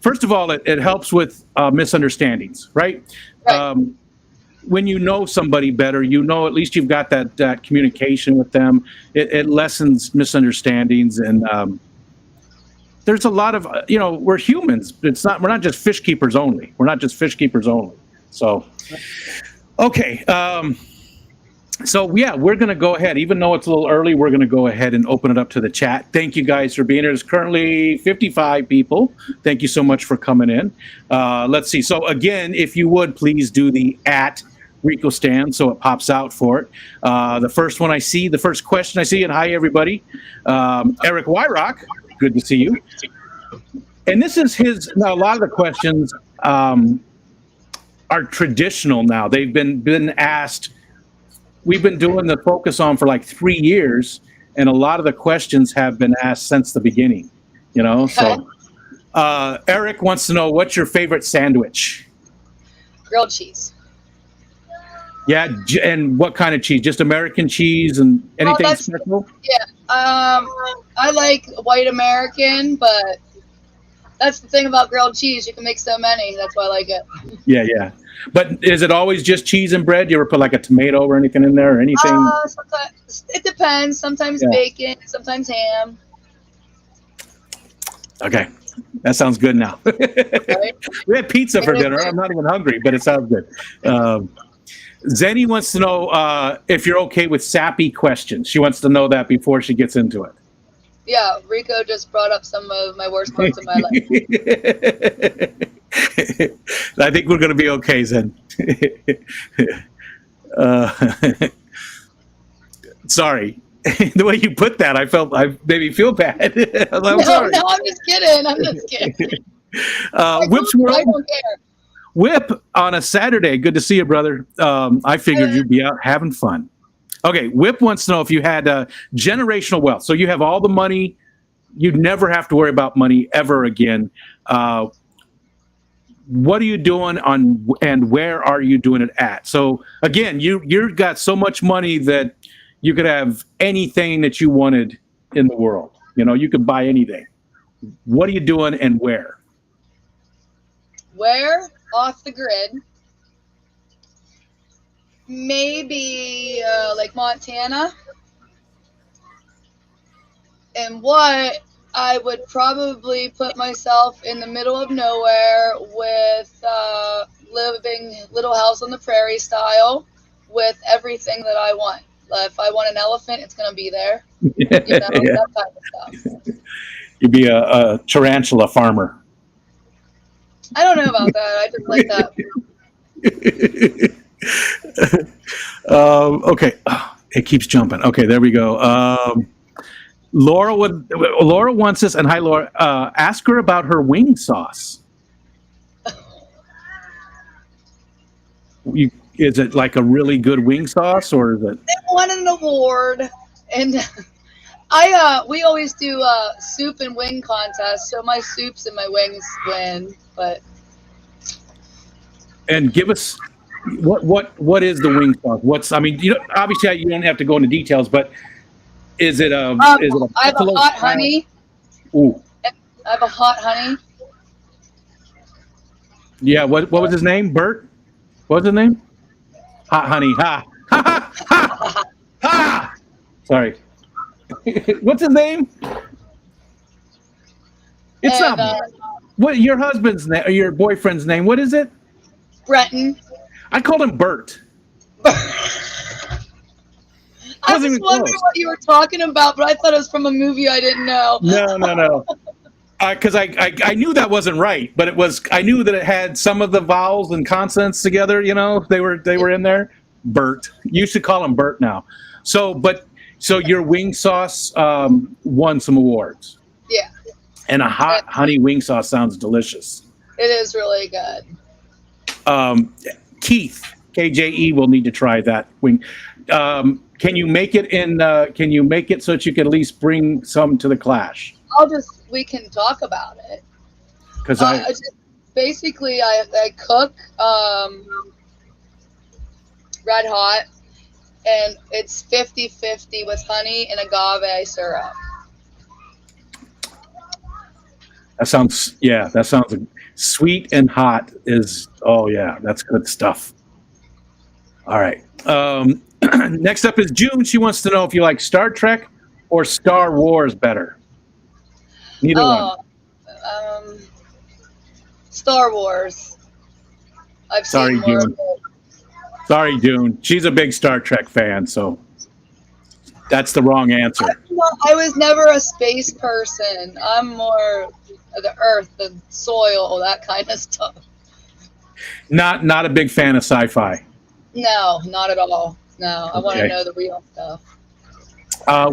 first of all, it helps with misunderstandings, right? When you know somebody better, you know at least you've got that communication with them. It lessens misunderstandings, and there's a lot of we're humans. We're not just fish keepers only. So, okay. So yeah, we're going to go ahead. Even though it's a little early, we're going to go ahead and open it up to the chat. Thank you guys for being here. There's currently 55 people. Thank you so much for coming in. Let's see. So again, if you would please do the @Rico Stan so it pops out for it. The first question I see, and hi everybody. Eric Wyrock, good to see you. And this is now a lot of the questions are traditional now. They've been asked. We've been doing the Focus On for like 3 years, and a lot of the questions have been asked since the beginning, So Eric wants to know, what's your favorite sandwich? Grilled cheese. Yeah, and what kind of cheese? Just American cheese and anything special? Yeah, I like white American, but that's the thing about grilled cheese. You can make so many. That's why I like it. Yeah. But is it always just cheese and bread? You ever put like a tomato or anything in there or anything? Sometimes it depends. Sometimes bacon, sometimes ham. Okay. That sounds good now. Right? We had pizza for dinner. I'm not even hungry, but it sounds good. Zenny wants to know if you're okay with sappy questions. She wants to know that before she gets into it. Yeah, Rico just brought up some of my worst parts of my life. I think we're going to be okay, Zen. Sorry. The way you put that, I made me feel bad. Sorry. No, I'm just kidding. Whip's World. I don't care. Whip on a Saturday. Good to see you, brother. I figured you'd be out having fun. Okay, Whip wants to know if you had generational wealth. So you have all the money. You'd never have to worry about money ever again. What are you doing and where are you doing it at? So again, you've got so much money that you could have anything that you wanted in the world. You could buy anything. What are you doing and where? Where? Off the grid. Maybe like Montana. And what? I would probably put myself in the middle of nowhere with living Little House on the Prairie style with everything that I want. If I want an elephant, it's going to be there. That kind of stuff. You'd be a tarantula farmer. I don't know about that. I just like that. Okay. It keeps jumping. Okay, there we go. Laura wants this, and hi, Laura. Ask her about her wing sauce. Is it like a really good wing sauce, or is it? They won an award, and we always do soup and wing contests. So my soups and my wings win. But and give us what is the wing sauce? Obviously you don't have to go into details, but is it a? I have a hot honey. Ooh. I have a hot honey. Yeah. What was his name? Bert. What was his name? Hot honey. Ha ha ha ha ha. Sorry. What's his name? It's not. What your husband's name or your boyfriend's name? What is it? Breton. I called him Bert. I was wondering what you were talking about, but I thought it was from a movie I didn't know. No. Because I knew that wasn't right, but I knew that it had some of the vowels and consonants together. They were in there. Bert. You should call him Bert now. So your wing sauce won some awards. Yeah. And a hot honey wing sauce sounds delicious. It is really good. Keith, KJE will need to try that wing. Can you make it so that you can at least bring some to the Clash? We can talk about it. Because I cook red hot, and it's 50-50 with honey and agave syrup. That sounds sweet and hot that's good stuff. All right. Next up is June. She wants to know if you like Star Trek or Star Wars better. Neither one. Star Wars. I've seen more of it. Sorry, June. She's a big Star Trek fan, so that's the wrong answer. I was never a space person. I'm more of the earth, the soil, that kind of stuff. Not a big fan of sci-fi. No, not at all. No, I want to know the real stuff.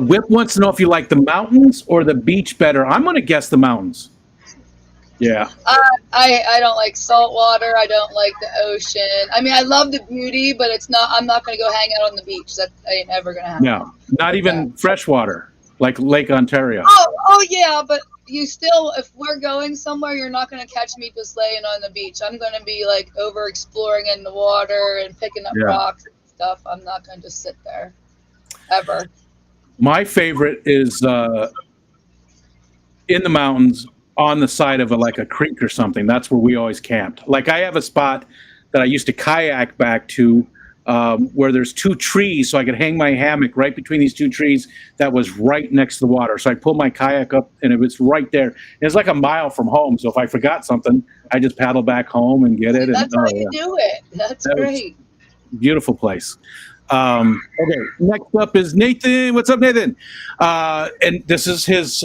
Whip wants to know if you like the mountains or the beach better. I'm going to guess the mountains. Yeah. I don't like salt water. I don't like the ocean. I mean, I love the beauty, but I'm not going to go hang out on the beach. That ain't ever going to happen. No, not even freshwater, like Lake Ontario. Oh yeah, but you still, if we're going somewhere, you're not going to catch me just laying on the beach. I'm going to be like over exploring in the water and picking up rocks and stuff. I'm not going to just sit there ever. My favorite is in the mountains on the side of a creek or something. That's where we always camped. Like I have a spot that I used to kayak back to where there's two trees, so I could hang my hammock right between these two trees that was right next to the water. So I pulled my kayak up and it was right there. It's like a mile from home, so if I forgot something, I just paddle back home and get it. That's how you do it. That's great. Beautiful place. Okay, next up is Nathan. What's up, Nathan? And this is his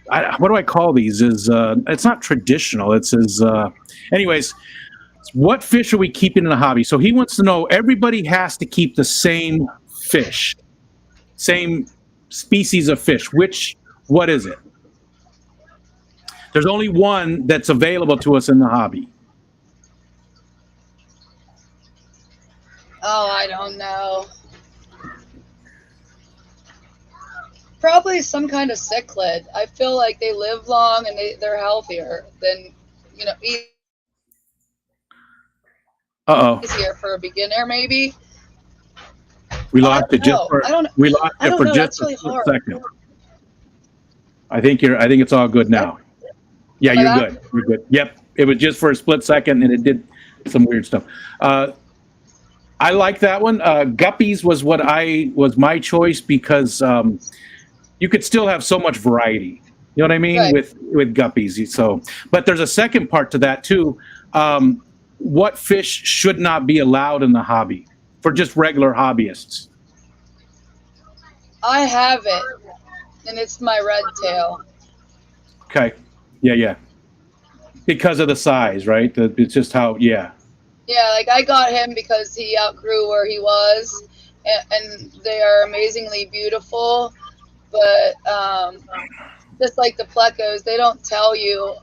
what do I call these? It's not traditional. It's his anyways, what fish are we keeping in the hobby? So he wants to know, everybody has to keep the same fish, same species of fish. What is it? There's only one that's available to us in the hobby. Oh, I don't know. Probably some kind of cichlid. I feel like they live long and they're healthier than, easier for a beginner, maybe. We lost it just for a second. I think it's all good now. Yeah, you're good. You're good. Yep. It was just for a split second, and it did some weird stuff. I like that one. Guppies was my choice because you could still have so much variety. You know what I mean? Right. With guppies. So, but there's a second part to that too. What fish should not be allowed in the hobby for just regular hobbyists? I have it, and it's my red tail. Okay. Yeah. Because of the size, right? It's just how. Yeah. Yeah, like I got him because he outgrew where he was, and they are amazingly beautiful. But just like the plecos, they don't tell you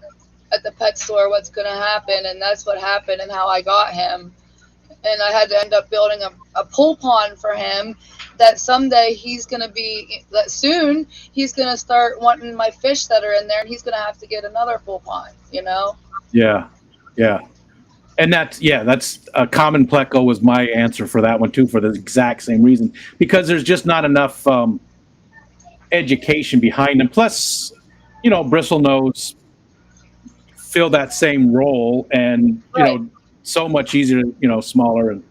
at the pet store what's going to happen, and that's what happened and how I got him. And I had to end up building a pool pond for him that someday soon he's going to start wanting my fish that are in there, and he's going to have to get another pool pond, Yeah. And that's a common pleco was my answer for that one too, for the exact same reason, because there's just not enough education behind them. Plus, bristlenose fill that same role, and so much easier, smaller. And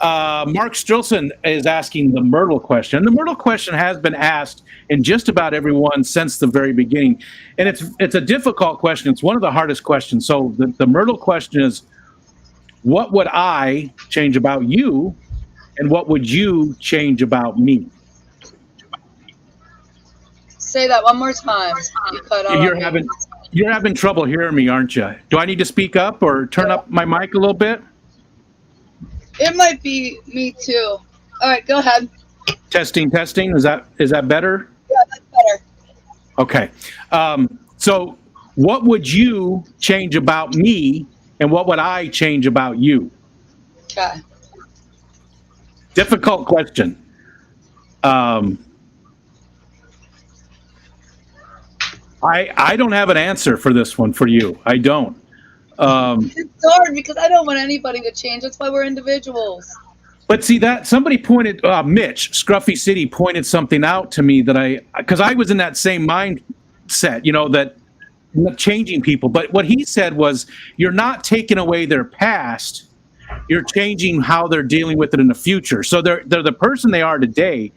Mark Strilson is asking the Myrtle question. The Myrtle question has been asked in just about everyone since the very beginning, and it's a difficult question. It's one of the hardest questions. So the Myrtle question is, what would I change about you, and what would you change about me? Say that one more time. You cut out. You're having trouble hearing me, aren't you? Do I need to speak up or turn up my mic a little bit? It might be me too. All right, go ahead. Testing. Is that better? Yeah, that's better. Okay. So what would you change about me, and what would I change about you? Okay. Difficult question. I don't have an answer for this one for you. I don't. It's hard because I don't want anybody to change. That's why we're individuals. But see that somebody pointed, Mitch, Scruffy City pointed something out to me because I was in that same mindset, that changing people. But what he said was, you're not taking away their past, you're changing how they're dealing with it in the future. So they're the person they are today.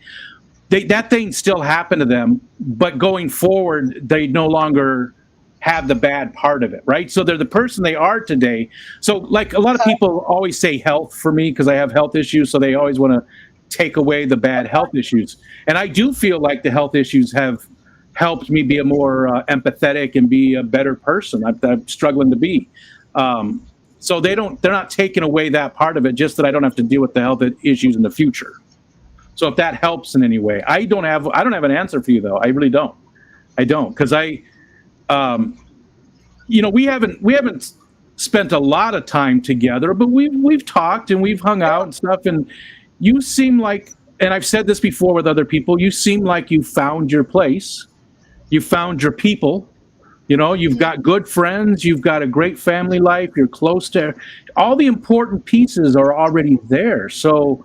That thing still happened to them, but going forward, they no longer have the bad part of it, right? So they're the person they are today. So like a lot of people always say health for me because I have health issues, so they always want to take away the bad health issues. And I do feel like the health issues have helped me be a more empathetic and be a better person. I'm struggling to be. So they're not taking away that part of it, just that I don't have to deal with the health issues in the future. So if that helps in any way, I don't have an answer for you though. I really don't. I don't, because we haven't spent a lot of time together, but we've talked and we've hung out and stuff. And you seem like, and I've said this before with other people, you seem like you found your place, you found your people. You've got good friends, you've got a great family life, you're close to all the important pieces are already there. So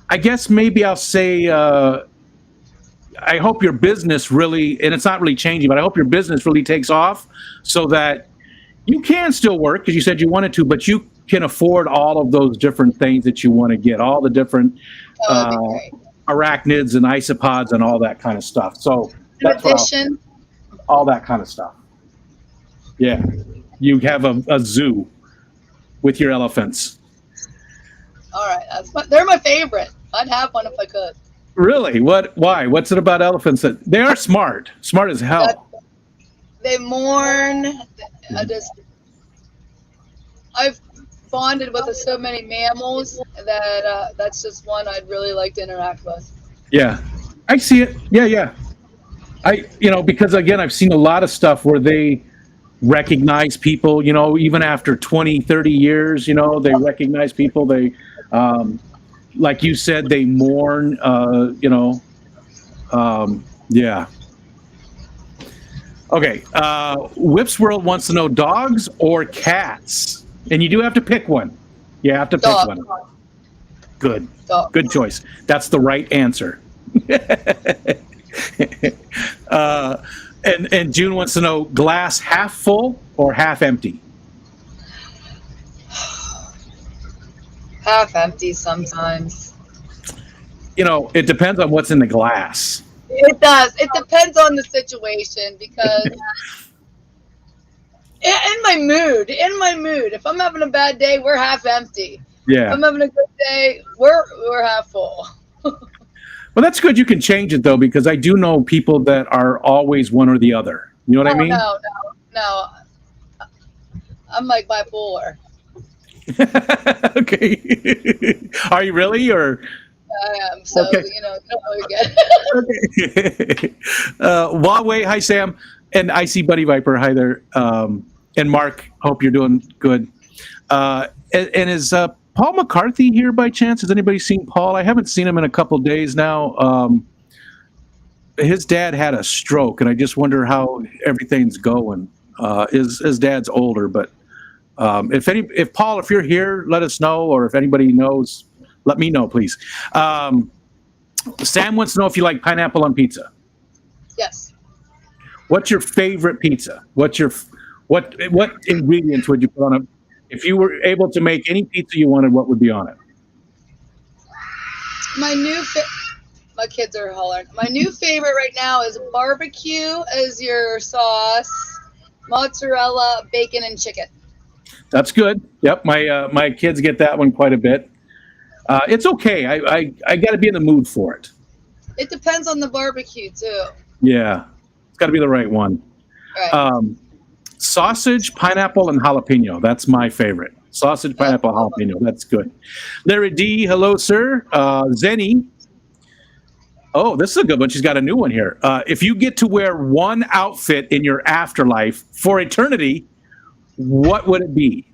I guess maybe I'll say, I hope your business really, and it's not really changing, but I hope your business really takes off so that you can still work, because you said you wanted to, but you can afford all of those different things that you want to get, all the different arachnids and isopods and all that kind of stuff. So that's all that kind of stuff. Yeah. You have a zoo with your elephants. All right. They're my favorite. I'd have one if I could. Really? Why? What's it about elephants that they are smart as hell? They mourn. I've bonded with so many mammals that that's just one I'd really like to interact with. Yeah, I see it. Yeah. Because again, I've seen a lot of stuff where they recognize people, even after 20, 30 years, they recognize people. They, like you said, they mourn, yeah. Okay. Whips World wants to know dogs or cats. And you do have to pick one. You have to pick one. Good. Dog. Good choice. That's the right answer. And June wants to know, glass half full or half empty? Half empty sometimes. It depends on what's in the glass. It does. It depends on the situation because in my mood, if I'm having a bad day, we're half empty. Yeah. If I'm having a good day, we're half full. Well, that's good. You can change it though, because I do know people that are always one or the other. You know what I mean? No. I'm like bipolar. Okay. Are you really, or? I am. So, okay. Don't really get it. Okay. Huawei, hi Sam, and I see Buddy Viper, hi there, and Mark. Hope you're doing good. And is Paul McCarthy here by chance? Has anybody seen Paul? I haven't seen him in a couple days now. His dad had a stroke, and I just wonder how everything's going. His dad's older, but if Paul, if you're here, let us know, or if anybody knows, let me know, please. Sam wants to know if you like pineapple on pizza. Yes. What's your favorite pizza? What ingredients would you put on it? If you were able to make any pizza you wanted, what would be on it? My kids are hollering. My new favorite right now is barbecue as your sauce, mozzarella, bacon, and chicken. That's good. Yep, my kids get that one quite a bit. It's okay. I got to be in the mood for it. It depends on the barbecue too. Yeah, it's got to be the right one. Right. Sausage, pineapple, and jalapeno. That's my favorite. Sausage, pineapple, jalapeno. That's good. Larry D, hello, sir. Zenny. Oh, this is a good one. She's got a new one here. If you get to wear one outfit in your afterlife for eternity, what would it be?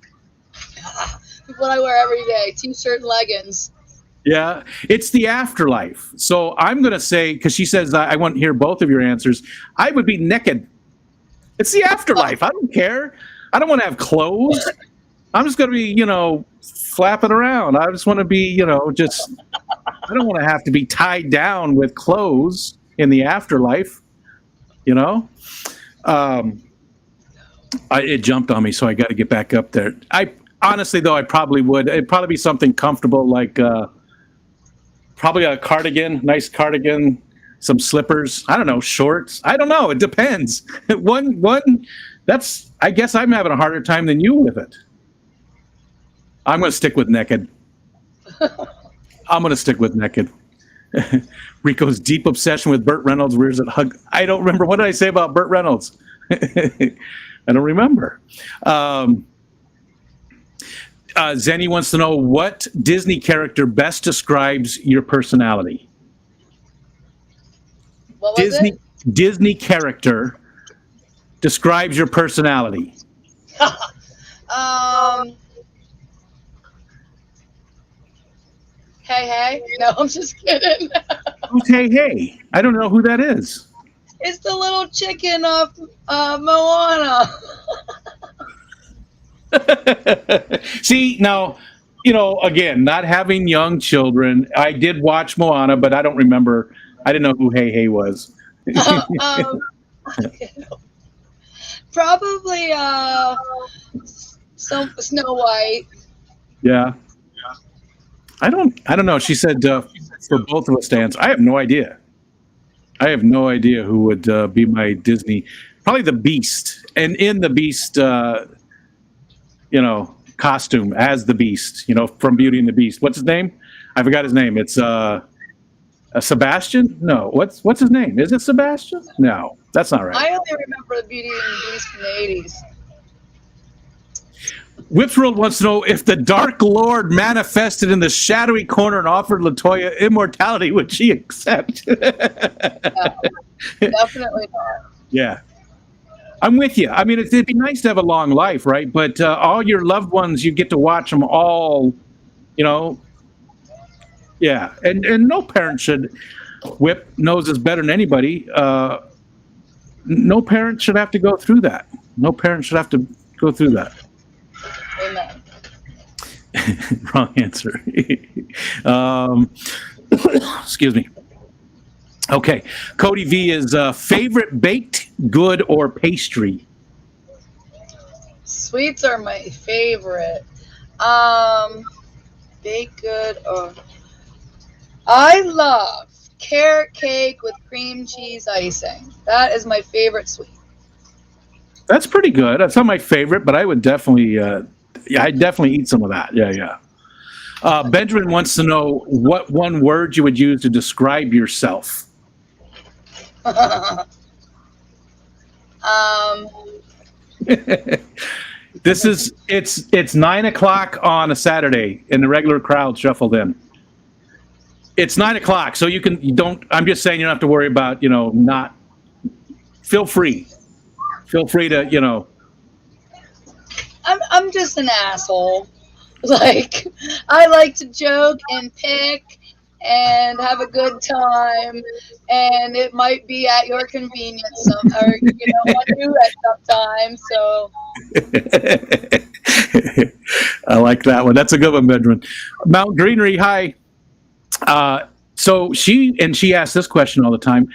What I wear every day, t-shirt and leggings. Yeah, it's the afterlife. So I'm going to say, because she says, I want to hear both of your answers, I would be naked. It's the afterlife. I don't care. I don't want to have clothes. I'm just going to be, flapping around. I just want to be, I don't want to have to be tied down with clothes in the afterlife, It jumped on me, so I got to get back up there. Honestly, though, I probably would. It'd probably be something comfortable, like probably a cardigan, nice cardigan, some slippers. I don't know, shorts. I don't know. It depends. I guess I'm having a harder time than you with it. I'm going to stick with naked. Rico's deep obsession with Burt Reynolds rears at hug. I don't remember. What did I say about Burt Reynolds? I don't remember. Zenny wants to know, what Disney character best describes your personality? What was it? Disney character describes your personality. Hey. No, I'm just kidding. Who's Hey? I don't know who that is. It's the little chicken off Moana. See, now, again, not having young children, I did watch Moana, but I don't remember. I didn't know who Hey was. Probably Snow White. Yeah. I don't know. She said for both of us to answer. I have no idea. Who would be my Disney. Probably the Beast. And in the Beast, costume as the Beast, from Beauty and the Beast. What's his name? I forgot his name. It's Sebastian? No. What's his name? Is it Sebastian? No, that's not right. I only remember the Beauty and the Beast from the 80s. Whipsworld wants to know, if the Dark Lord manifested in the shadowy corner and offered LaToya immortality, would she accept? No, definitely not. Yeah. I'm with you. I mean, it'd be nice to have a long life, right? But all your loved ones, you get to watch them all, Yeah. And no parent should, Whip knows this better than anybody. No parent should have to go through that. Amen. Wrong answer. Excuse me. Okay. Cody V is favorite baked good or pastry? Sweets are my favorite. Baked good or I love carrot cake with cream cheese icing. That is my favorite sweet. That's pretty good. That's not my favorite, but I would definitely, yeah, I'd definitely eat some of that. Yeah, yeah. Benjamin wants to know what one word you would use to describe yourself. um, It's 9 o'clock on a Saturday, and the regular crowd shuffled in. It's 9 o'clock, so you don't. I'm just saying you don't have to worry about not. Feel free. Feel free to I'm just an asshole. Like I like to joke and pick and have a good time, and it might be at your convenience, or want to at some time. So I like that one. That's a good one, Benjamin. Mount Greenery, hi. So she asks this question all the time.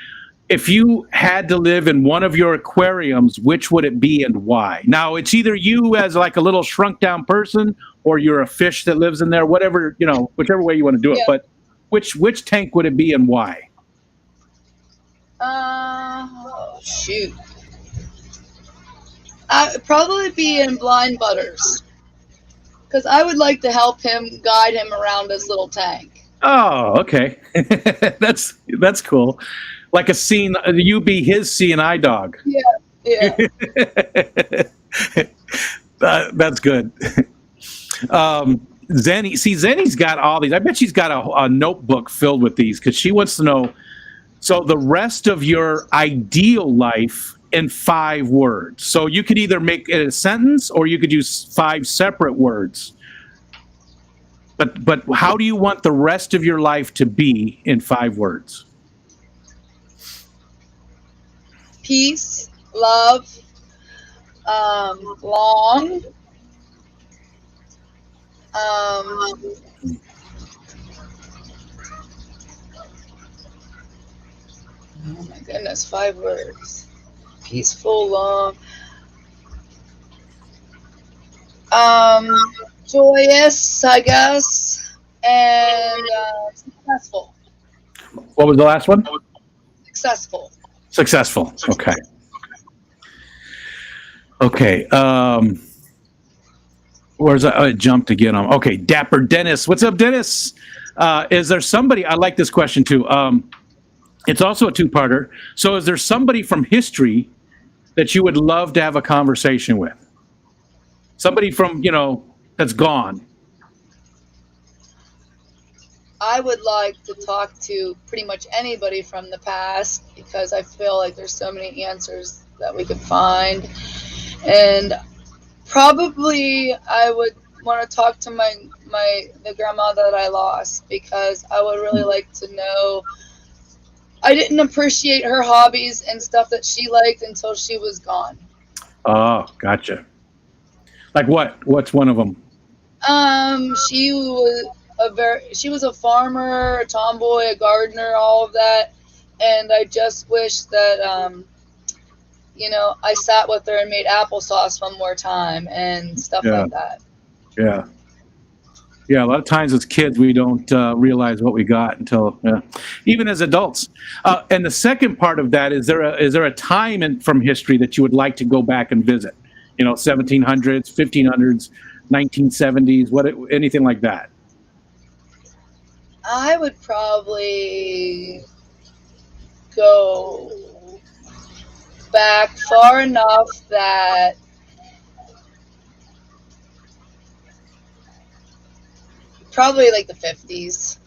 If you had to live in one of your aquariums, which would it be and why? Now, it's either you as like a little shrunk down person or you're a fish that lives in there, whatever, whichever way you want to do it. Yeah. But which tank would it be and why? Shoot. I'd probably be in Blind Butters because I would like to help him guide him around his little tank. Oh, okay. That's cool. Like a scene, you be his CNI dog. Yeah, yeah. That's good. Zenny's got all these. I bet she's got a notebook filled with these because she wants to know. So the rest of your ideal life in 5 words. So you could either make it a sentence or you could use 5 separate words. But how do you want the rest of your life to be in 5 words? Peace, love, long, oh my goodness, 5 words. Peaceful, long, joyous, I guess, and successful. What was the last one? Successful. Successful. Okay. Okay. Where's I jumped again on? Okay, Dapper Dennis. What's up, Dennis? Is there somebody? I like this question too. It's also a 2-parter. So, is there somebody from history that you would love to have a conversation with? Somebody from that's gone. I would like to talk to pretty much anybody from the past because I feel like there's so many answers that we could find. And probably I would want to talk to the grandma that I lost because I would really like to know. I didn't appreciate her hobbies and stuff that she liked until she was gone. Oh, gotcha. Like what? What's one of them? She was a farmer, a tomboy, a gardener, all of that. And I just wish that, I sat with her and made applesauce one more time and stuff like that. Yeah. Yeah, a lot of times as kids, we don't realize what we got until, even as adults. And the second part of that, is there a time from history that you would like to go back and visit? 1700s, 1500s, 1970s, anything like that? I would probably go back far enough that probably like the 50s.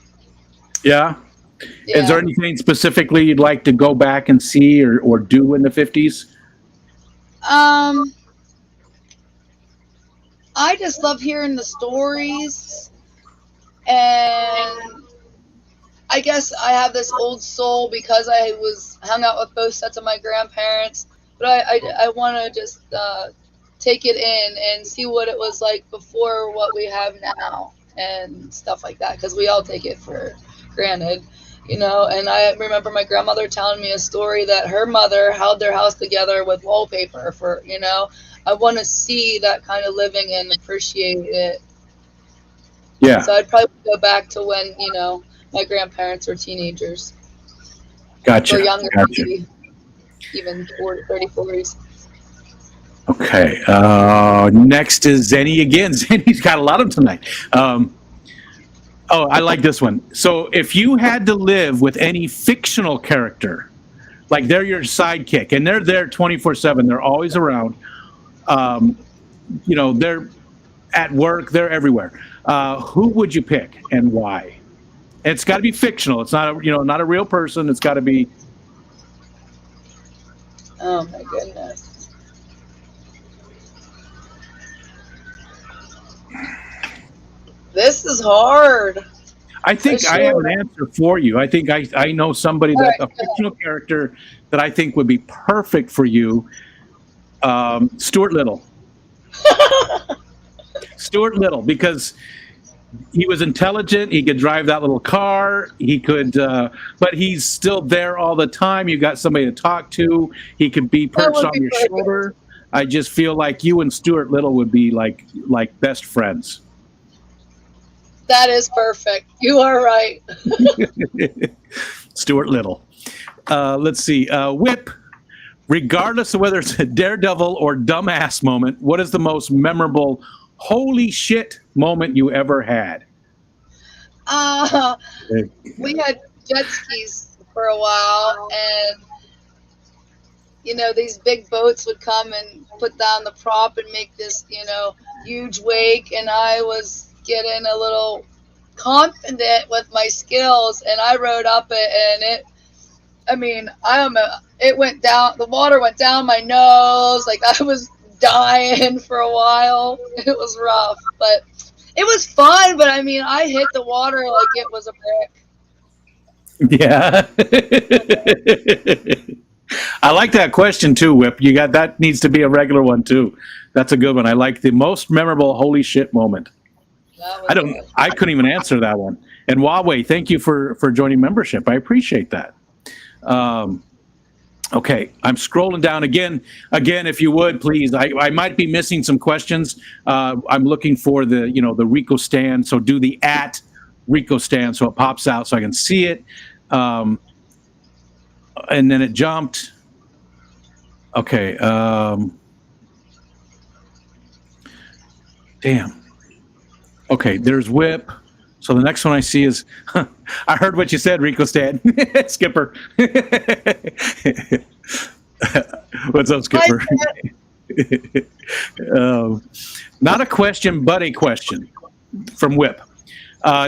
Yeah? Is there anything specifically you'd like to go back and see or do in the 50s? I just love hearing the stories, and I guess I have this old soul because I was hung out with both sets of my grandparents, but I want to just take it in and see what it was like before what we have now and stuff like that, because we all take it for granted. you know. And I remember my grandmother telling me a story that her mother held their house together with wallpaper for, you know. I want to see that kind of living and appreciate it. Yeah. So I'd probably go back to when, you know, my grandparents were teenagers. Gotcha. Or younger, Gotcha. maybe, even 40, 30, 40s. Okay. Next is Zenny again. Zenny's got a lot of them tonight. I like this one. So if you had to live with any fictional character, like they're your sidekick and they're there 24/7, they're always around. You know, they're at work, they're everywhere. Who would you pick and why? And it's got to be fictional. It's not not a real person. It's got to be. Oh my goodness. This is hard. I think I have an answer for you. I think I know somebody a fictional character that I think would be perfect for you. Stuart Little. Stuart Little, because he was intelligent. He could drive that little car. He could, but he's still there all the time. You got somebody to talk to. He could be perched on your shoulder. I just feel like you and Stuart Little would be like best friends. That is perfect. You are right. Stuart Little. Let's see. Whip. Regardless of whether it's a daredevil or dumbass moment, what is the most memorable holy shit moment you ever had? We had jet skis for a while, and you know, these big boats would come and put down the prop and make this, you know, huge wake, and I was getting a little confident with my skills, and I rode up it, and it went down, the water went down my nose, like I was dying for a while. It was rough, but it was fun. But I mean, I hit the water like it was a brick. Yeah. I like that question too, Whip. You got that needs to be a regular one too. That's a good one. I like the most memorable holy shit moment. I couldn't even answer that one. And Huawei, thank you for joining membership. I appreciate that. Okay, I'm scrolling down again. If you would, please. I might be missing some questions. I'm looking for the Rico stand. So do the @Rico stand so it pops out so I can see it. And then it jumped. Okay. Damn. Okay, there's Whip. So the next one I see is, I heard what you said, Rico Stan. Skipper. What's up, Skipper? Not a question, but a question from Whip.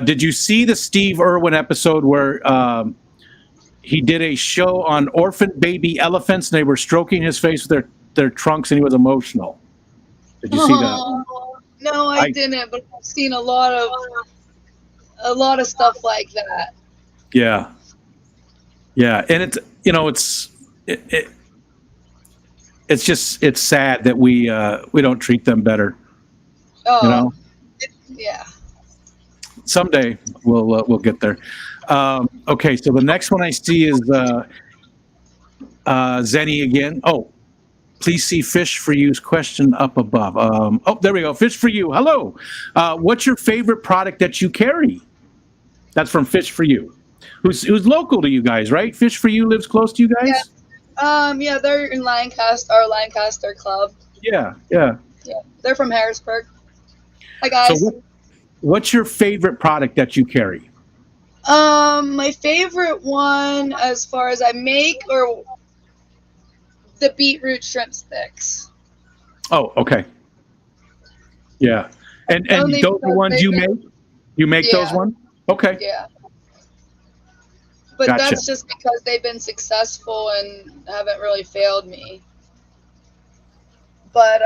Did you see the Steve Irwin episode where he did a show on orphan baby elephants and they were stroking his face with their trunks and he was emotional? Did you see that? No, I didn't, but I've seen a lot of stuff like that. Yeah, and it's sad that we don't treat them better. Oh, yeah. Someday we'll get there. Okay, so the next one I see is Zenny again. Oh, please see Fish for You's question up above. There we go. Fish for You. Hello. What's your favorite product that you carry? That's from Fish for You, who's local to you guys, right? Fish for You lives close to you guys? Yeah, they're in Lancaster, our Lancaster club. Yeah. They're from Harrisburg. Hi, guys. So what's your favorite product that you carry? My favorite one, as far as I make, or the beetroot shrimp sticks. Oh, okay. Yeah. And those are the ones you make? You make those ones? Okay. Yeah. But Gotcha. That's just because they've been successful and haven't really failed me. But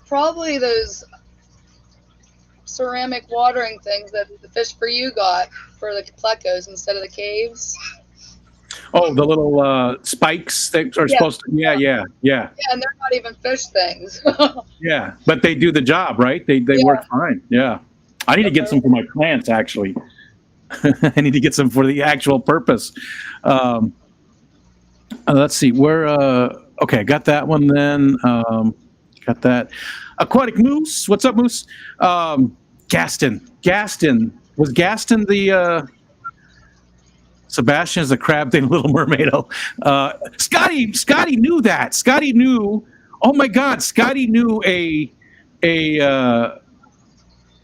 probably those ceramic watering things that the Fish for You got for the plecos instead of the caves. Oh, the little spikes that are supposed to. Yeah. Yeah, and they're not even fish things. Yeah, but they do the job, right? They work fine. Yeah. I need to get some for my plants, actually. I need to get some for the actual purpose. Let's see. Where? Okay, got that one then. Got that. Aquatic Moose. What's up, Moose? Gaston. Was Gaston the Sebastian is the crab thing, Little Mermaid? Scotty knew that. Scotty knew. Oh my God, Scotty knew a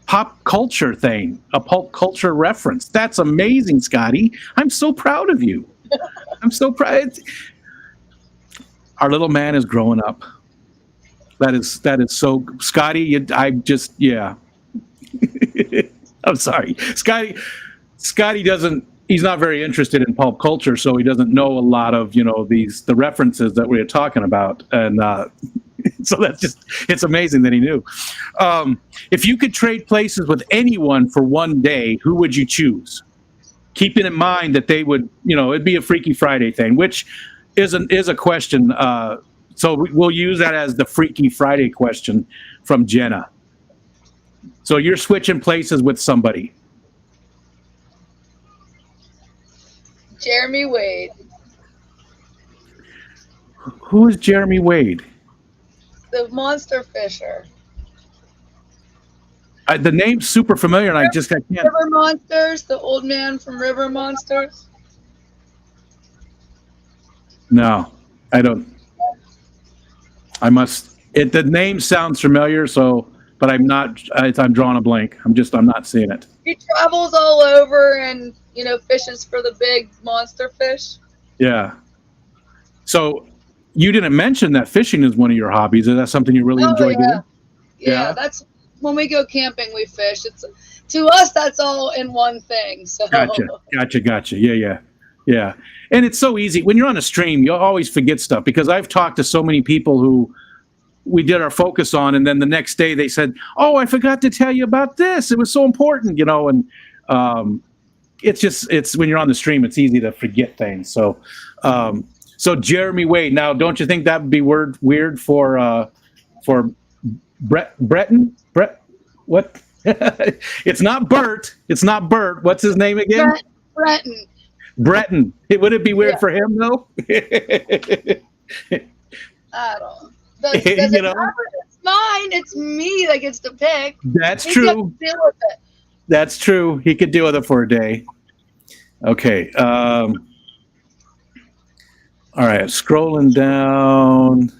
pop culture thing, a pop culture reference. That's amazing, Scotty. I'm so proud of you. I'm so proud. Our little man is growing up. That is so, Scotty. Yeah. I'm sorry, Scotty doesn't. He's not very interested in pop culture, so he doesn't know a lot of the references that we are talking about, and so it's amazing that he knew. If you could trade places with anyone for one day, who would you choose? Keeping in mind that they would, it'd be a Freaky Friday thing, which is a question. So we'll use that as the Freaky Friday question from Jenna. So you're switching places with somebody. Jeremy Wade. Who is Jeremy Wade? The monster fisher. The name's super familiar, and I can't. River Monsters, the old man from River Monsters. No, I don't. The name sounds familiar, but I'm not. I'm drawing a blank. I'm not seeing it. He travels all over and fishes for the big monster fish. Yeah. So you didn't mention that fishing is one of your hobbies. Is that something you really enjoy doing? Yeah, that's when we go camping. We fish. To us, that's all in one thing. So Gotcha. Yeah. And it's so easy when you're on a stream. You'll always forget stuff, because I've talked to so many people who we did our focus on, and then the next day they said, "Oh, I forgot to tell you about this. It was so important," and it's when you're on the stream, it's easy to forget things. So Jeremy Wade. Now, don't you think that would be weird for Breton? What? It's not Bert. What's his name again? Breton. Would it be weird for him though? I don't. Does it matter? It's mine. It's me that gets to pick. That's true. Deal with it. That's true. He could deal with it for a day. Okay. All right. Scrolling down.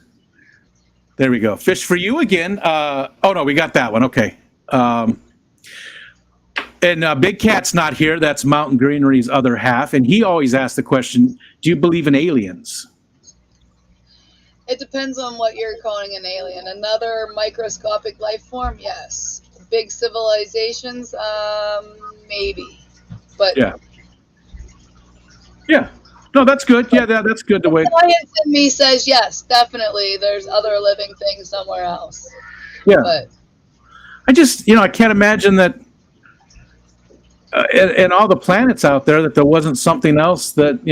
There we go. Fish for you again. Oh no, we got that one. Okay. And Big Cat's not here. That's Mountain Greenery's other half, and he always asks the question: do you believe in aliens? It depends on what you're calling an alien. Another microscopic life form, yes. Big civilizations, maybe. But yeah. No, that's good. Yeah, that's good to wait. Science in me says yes, definitely. There's other living things somewhere else. Yeah. But I can't imagine that in all the planets out there that there wasn't something else that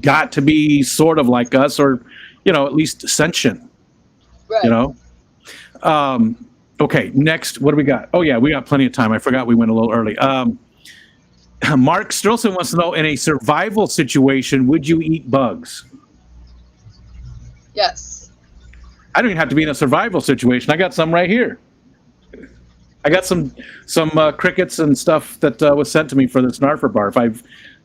got to be sort of like us, or at least sentient. Right. Okay, next, what do we got? Oh yeah, we got plenty of time. I forgot we went a little early. Mark Strilson wants to know, in a survival situation, would you eat bugs? Yes. I don't even have to be in a survival situation. I got some right here. I got some crickets and stuff that was sent to me for the Snarfer Barf.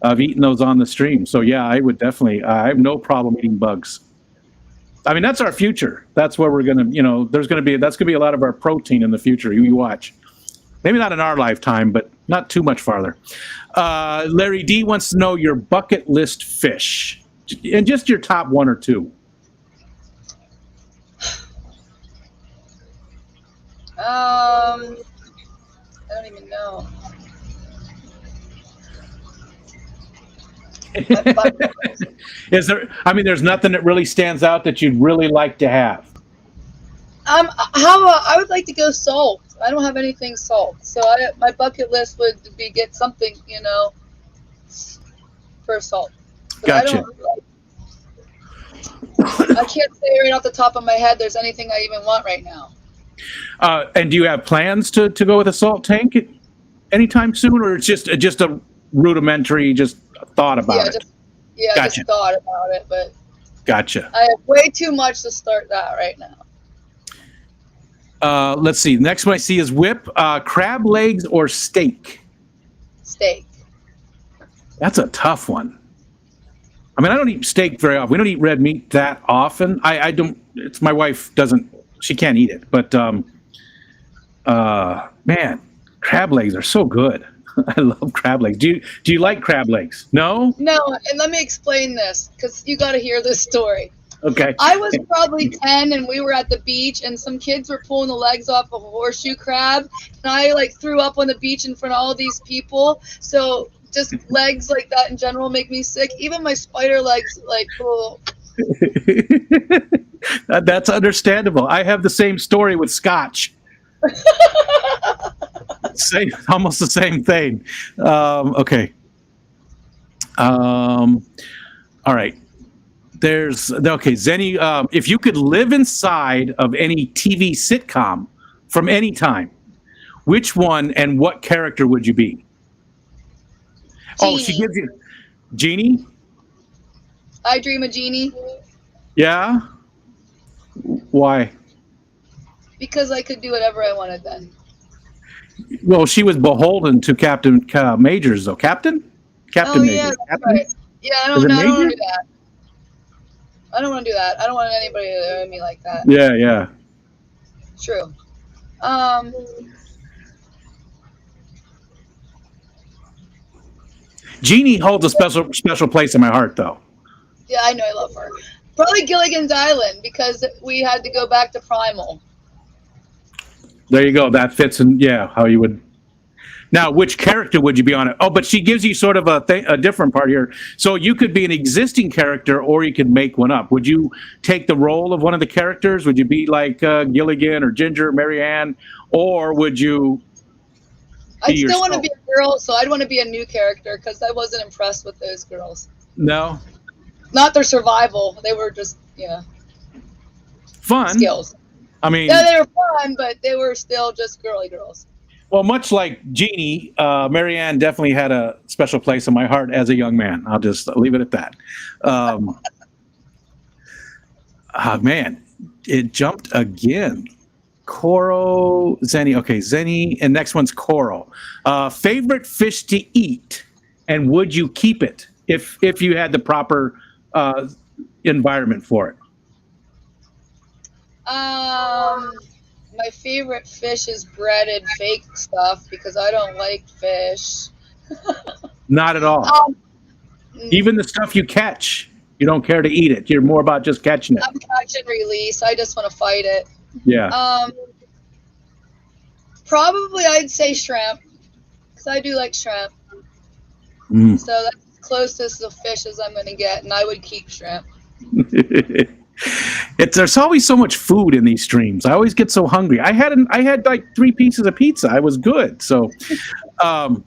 I've eaten those on the stream. So yeah, I would definitely. I have no problem eating bugs. I mean, that's our future. That's where we're gonna. That's gonna be a lot of our protein in the future. You watch. Maybe not in our lifetime, but not too much farther. Larry D wants to know your bucket list fish, and just your top one or two. I don't even know. Is there? I mean, there's nothing that really stands out that you'd really like to have. I would like to go salt. I don't have anything salt, so my bucket list would be get something, for salt. Gotcha. I can't say right off the top of my head there's anything I even want right now. And do you have plans to go with a salt tank anytime soon, or it's just a rudimentary thought about it? Gotcha. Just thought about it, but Gotcha. I have way too much to start that right now. Let's see. Next one I see is whip, crab legs or steak. Steak. That's a tough one. I mean, I don't eat steak very often. We don't eat red meat that often. I don't. It's my wife doesn't. She can't eat it. But man, crab legs are so good. I love crab legs. Do you like crab legs? No. No, and let me explain this because you got to hear this story. Okay. I was probably 10 and we were at the beach and some kids were pulling the legs off of a horseshoe crab and I like threw up on the beach in front of all these people. So just legs like that in general make me sick. Even my spider legs, like, oh. That's understandable. I have the same story with scotch. Almost the same thing. Okay. All right. Zenny, if you could live inside of any TV sitcom from any time, which one and what character would you be? Genie. Oh, she gives you Genie? I Dream of Genie. Yeah? Why? Because I could do whatever I wanted then. Well, she was beholden to Captain Majors, though. Captain Oh, Majors. yeah, Captain? right. Yeah, I don't want to do that. I don't want to do that. I don't want anybody to do me like that. Yeah. True. Jeannie holds a special place in my heart, though. Yeah, I know. I love her. Probably Gilligan's Island because we had to go back to Primal. There you go. That fits in. Yeah, how you would. Now, which character would you be on it? Oh, but she gives you sort of a different part here. So you could be an existing character, or you could make one up. Would you take the role of one of the characters? Would you be like Gilligan or Ginger, or Mary Ann, or would you? I still want to be a girl, so I'd want to be a new character because I wasn't impressed with those girls. No. Not their survival. They were just fun skills. I mean, yeah, they were fun, but they were still just girly girls. Well, much like Jeannie, Mary Ann definitely had a special place in my heart as a young man. I'll just leave it at that. Man, it jumped again. Coral, Zenny. Okay, Zenny, and next one's Coral. Favorite fish to eat, and would you keep it if you had the proper environment for it? My favorite fish is breaded fake stuff because I don't like fish. Not at all. Even the stuff you catch, you don't care to eat it. You're more about just catching it. I'm catch and release. I just want to fight it. Yeah. Probably I'd say shrimp because I do like shrimp. So that's the closest to fish as I'm going to get, and I would keep shrimp. There's always so much food in these streams. I always get so hungry. I had like 3 pieces of pizza. I was good. So, and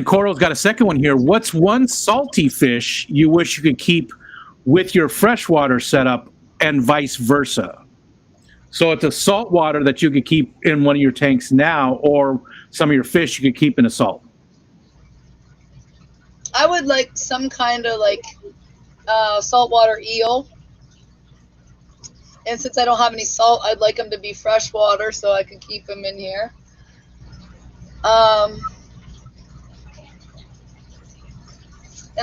Coral's got a second one here. What's one salty fish you wish you could keep with your freshwater setup and vice versa? So it's a salt water that you could keep in one of your tanks now, or some of your fish you could keep in a salt. I would like some kind of like saltwater eel. And since I don't have any salt, I'd like them to be freshwater so I could keep them in here. And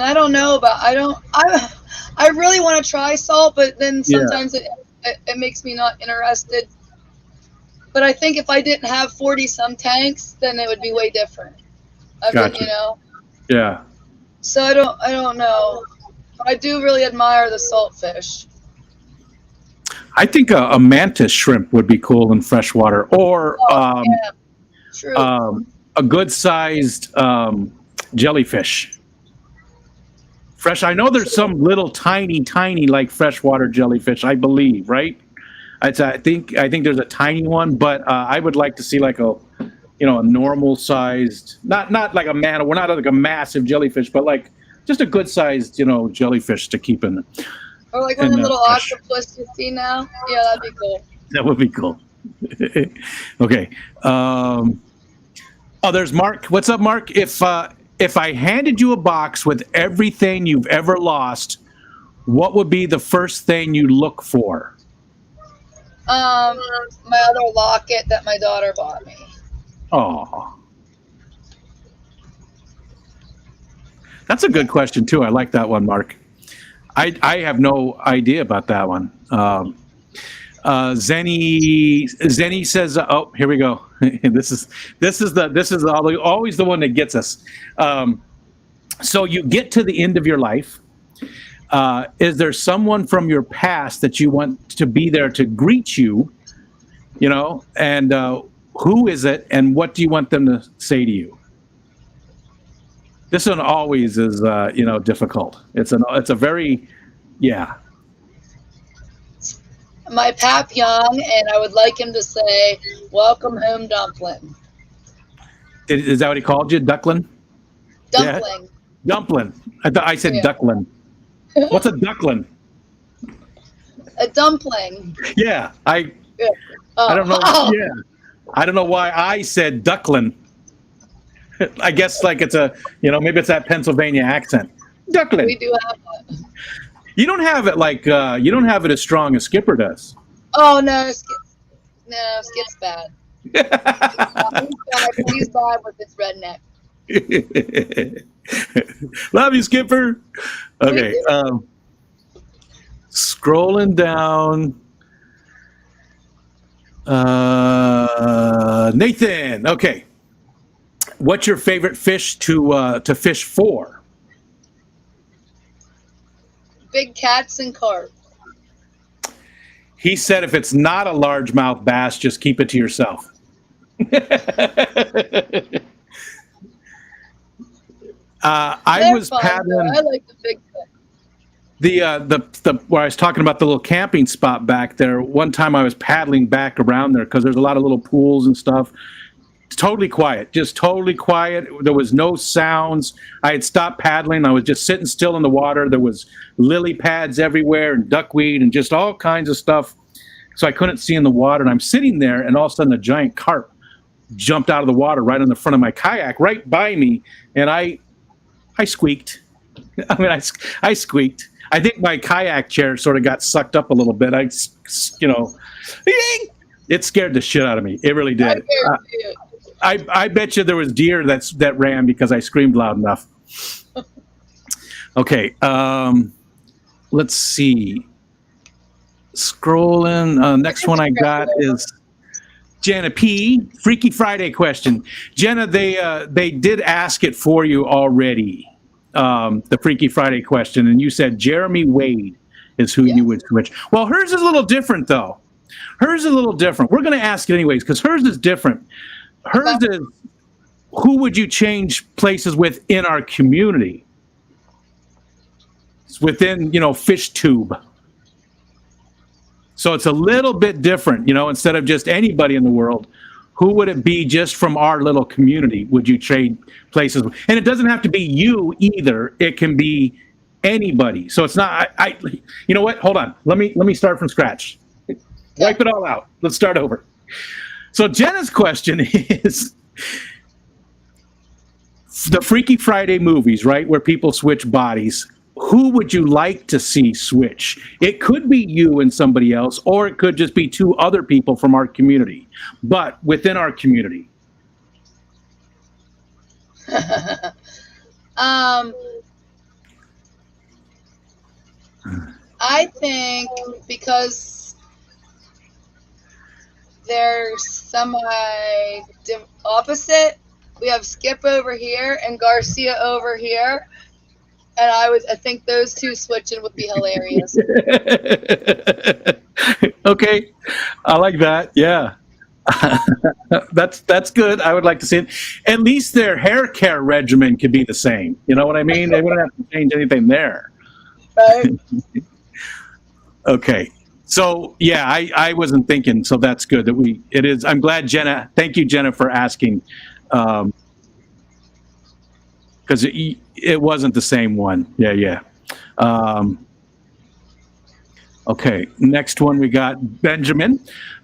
I don't know about, I really want to try salt, but then sometimes it makes me not interested. But I think if I didn't have 40 some tanks, then it would be way different. Gotcha. Yeah. So I don't know. But I do really admire the saltfish. I think a mantis shrimp would be cool in freshwater, or True. A good-sized jellyfish. Fresh. I know there's some little tiny like freshwater jellyfish. I believe, right? I think there's a tiny one, but I would like to see like a normal-sized, not like a man. We're not like a massive jellyfish, but like just a good-sized, jellyfish to keep in. Or like one of the little octopus you see now. Yeah, that'd be cool. That would be cool. Okay. Oh, there's Mark. What's up, Mark? If I handed you a box with everything you've ever lost, what would be the first thing you look for? My other locket that my daughter bought me. Oh, that's a good question too. I like that one, Mark. I have no idea about that one. Zenny says, "Oh, here we go. this is always the one that gets us." So you get to the end of your life. Is there someone from your past that you want to be there to greet you? You know, and who is it, and what do you want them to say to you? This one always is, difficult. It's a very, yeah. My Pap Young, and I would like him to say, "Welcome home, Dumpling." Is that what he called you, Ducklin? Dumpling. Yeah. Dumpling. I said Ducklin. What's a Ducklin? A dumpling. Yeah, Yeah. I don't know. Yeah, I don't know why I said Ducklin. I guess like it's maybe it's that Pennsylvania accent. Ducklin. We do have that. You don't have it like you don't have it as strong as Skipper does. Oh no, Skip's bad. He's bad with his redneck. Love you, Skipper. Okay. Scrolling down. Nathan. Okay. What's your favorite fish to fish for? Big cats and carp. He said if it's not a largemouth bass, just keep it to yourself. I was paddling. I like the big fish. The where I was talking about the little camping spot back there. One time I was paddling back around there because there's a lot of little pools and stuff. Totally quiet, just totally quiet. There was no sounds. I had stopped paddling. I was just sitting still in the water. There was lily pads everywhere and duckweed and just all kinds of stuff. So I couldn't see in the water. And I'm sitting there, and all of a sudden a giant carp jumped out of the water right in the front of my kayak, right by me, and I squeaked. I mean, I squeaked. I think my kayak chair sort of got sucked up a little bit. It scared the shit out of me. It really did. I bet you there was deer that ran because I screamed loud enough. Okay, let's see. Scrolling. Next one I got is Jenna P. Freaky Friday question. Jenna, they did ask it for you already. The Freaky Friday question, and you said Jeremy Wade is who you would switch. Well, hers is a little different, though. Hers is a little different. We're going to ask it anyways because hers is different. Hers is who would you change places with in our community? It's within, fish tube. So it's a little bit different, instead of just anybody in the world. Who would it be just from our little community would you trade places with? And it doesn't have to be you either. It can be anybody. So it's not, you know what? Hold on. Let me start from scratch. Wipe it all out. Let's start over. So Jenna's question is the Freaky Friday movies, right? Where people switch bodies. Who would you like to see switch? It could be you and somebody else, or it could just be two other people from our community, but within our community. I think because they're opposite, we have Skip over here and Garcia over here. And I think those two switching would be hilarious. Okay, I like that. Yeah, that's good. I would like to see it. At least their hair care regimen could be the same. You know what I mean? They wouldn't have to change anything there. Right. Okay. So yeah, I wasn't thinking. So that's good that it is. I'm glad Jenna. Thank you, Jenna, for asking. Because it wasn't the same one. Yeah. Okay, next one we got Benjamin.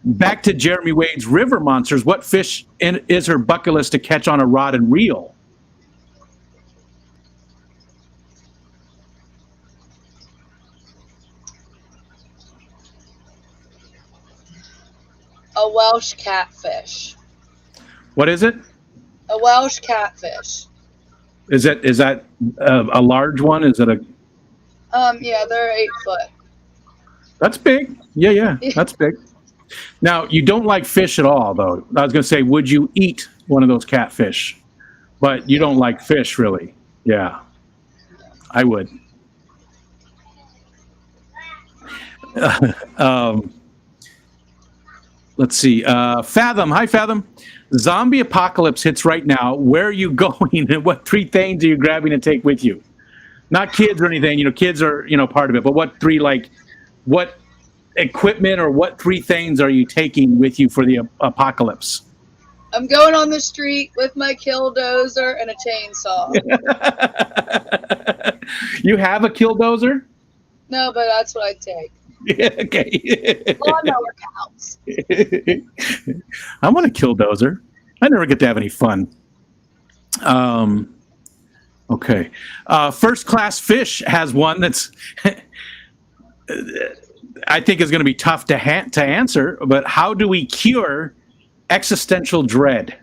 Back to Jeremy Wade's river monsters. What fish is her bucket list to catch on a rod and reel? A Welsh catfish. What is it? A Welsh catfish. Is that a large one? Is it a? Yeah, they're 8 foot. That's big. Yeah, that's big. Now, you don't like fish at all, though. I was going to say, would you eat one of those catfish? But you don't like fish, really. Yeah, I would. Let's see. Fathom. Hi, Fathom. Zombie apocalypse hits right now. Where are you going, and what 3 things are you grabbing to take with you? Not kids or anything. Kids are part of it. But what equipment or what 3 things are you taking with you for the apocalypse? I'm going on the street with my killdozer and a chainsaw. You have a killdozer? No, but that's what I take. Yeah, okay. Lawnmower counts. I want a killdozer. I never get to have any fun. Okay. First Class Fish has one that's I think is going to be tough to answer, but how do we cure existential dread?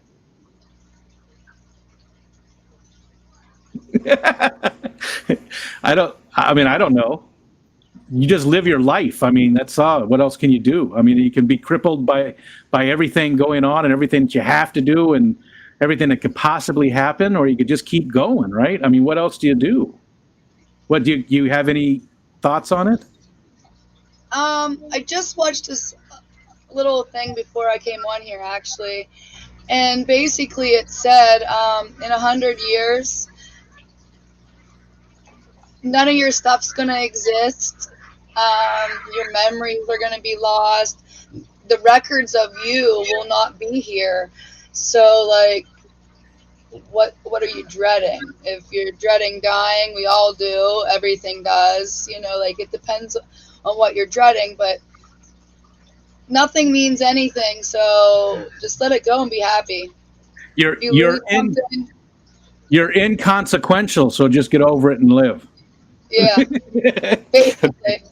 I don't know. You just live your life. I mean, that's all. What else can you do? I mean, you can be crippled by everything going on and everything that you have to do and everything that could possibly happen, or you could just keep going, right? I mean, what else do you do? What do you have any thoughts on it? I just watched this little thing before I came on here, actually, and basically it said in 100 years, none of your stuff's gonna exist. Your memories are gonna be lost. The records of you will not be here. So, like, what are you dreading? If you're dreading dying, we all do. Everything does. Like, it depends on what you're dreading, but nothing means anything. So just let it go and be happy. You're inconsequential, so just get over it and live. Yeah. Basically.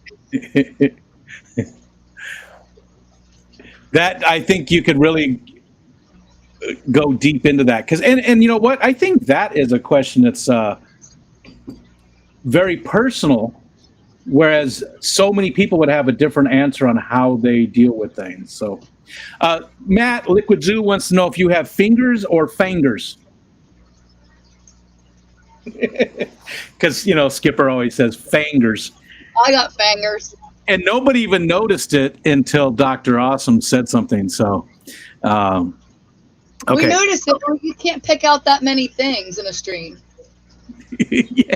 That, I think you could really go deep into that, because and you know what, I think that is a question that's very personal, whereas so many people would have a different answer on how they deal with things. So Matt Liquid Zoo wants to know if you have fingers or fangers, because Skipper always says fangers. I got fangers. And nobody even noticed it until Dr. Awesome said something. So, okay. We noticed it. You can't pick out that many things in a stream. Yeah.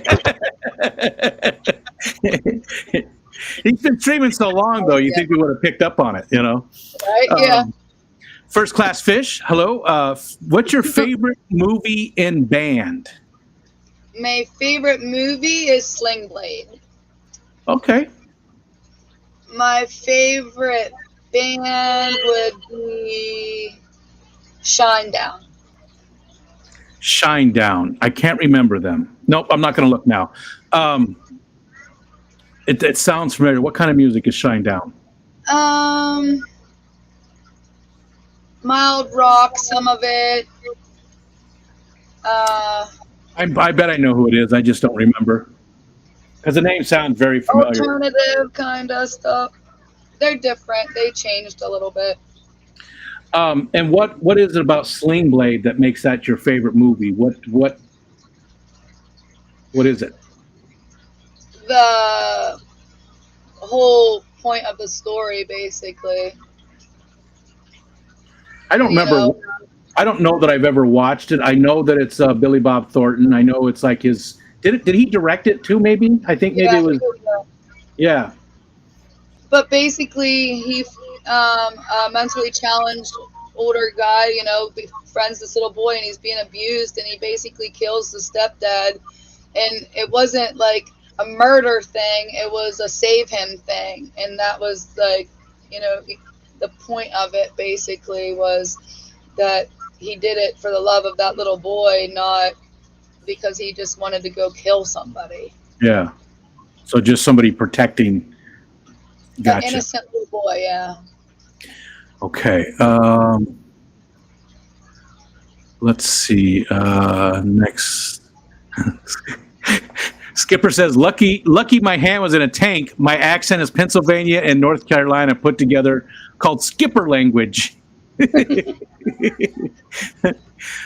He's been streaming so long, though. You think we would have picked up on it, Right? Yeah. First Class Fish, hello. What's your favorite movie and band? My favorite movie is Sling Blade. Okay. My favorite band would be Shinedown. Shinedown. I can't remember them. Nope, I'm not going to look now. It sounds familiar. What kind of music is Shinedown? Mild rock, some of it. I bet I know who it is. I just don't remember. Because the name sounds very familiar. Alternative kind of stuff. They're different. They changed a little bit. And what is it about Sling Blade that makes that your favorite movie? What is it? The whole point of the story, basically. I don't remember. I don't know that I've ever watched it. I know that it's Billy Bob Thornton. I know it's like his. Did he direct it too? Maybe I think maybe it was. Yeah. But basically, he a mentally challenged older guy, befriends this little boy, and he's being abused, and he basically kills the stepdad. And it wasn't like a murder thing. It was a save him thing, and that was like, the point of it basically was that he did it for the love of that little boy, not because he just wanted to go kill somebody. Yeah. So just somebody protecting. Gotcha. An innocent little boy, yeah. Okay. Let's see. Next. Skipper says, lucky my hand was in a tank. My accent is Pennsylvania and North Carolina put together, called Skipper language.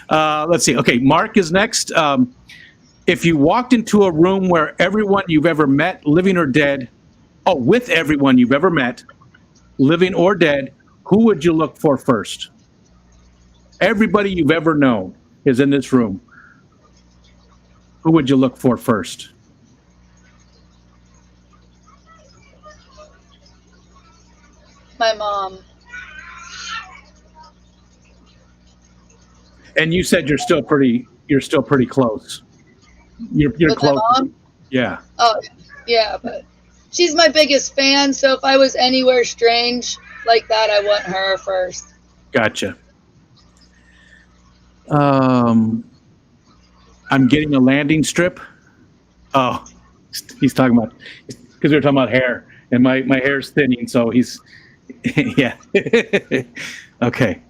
Let's see. Okay, Mark is next. If you walked into a room where everyone you've ever met, living or dead, with everyone you've ever met, living or dead, who would you look for first? Everybody you've ever known is in this room. Who would you look for first? My mom. And you said you're still pretty close. You're With close. my mom? Yeah. Oh, yeah, but she's my biggest fan, so if I was anywhere strange like that, I want her first. Gotcha. I'm getting a landing strip. Oh, he's talking about, because we were talking about hair, and my hair's thinning, so he's, yeah. Okay.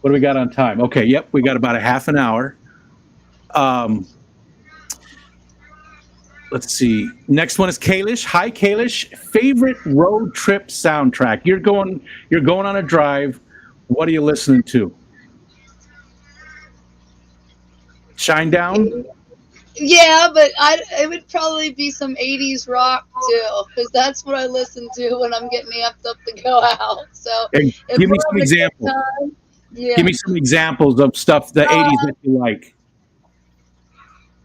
What do we got on time? Okay, yep, we got about a half an hour. Let's see. Next one is Kalish. Hi, Kalish. Favorite road trip soundtrack? You're going on a drive. What are you listening to? Shinedown? Yeah, but it would probably be some 80s rock too, because that's what I listen to when I'm getting amped up to go out. So Hey, give me some examples. Yeah. Give me some examples of stuff, the 80s that you like.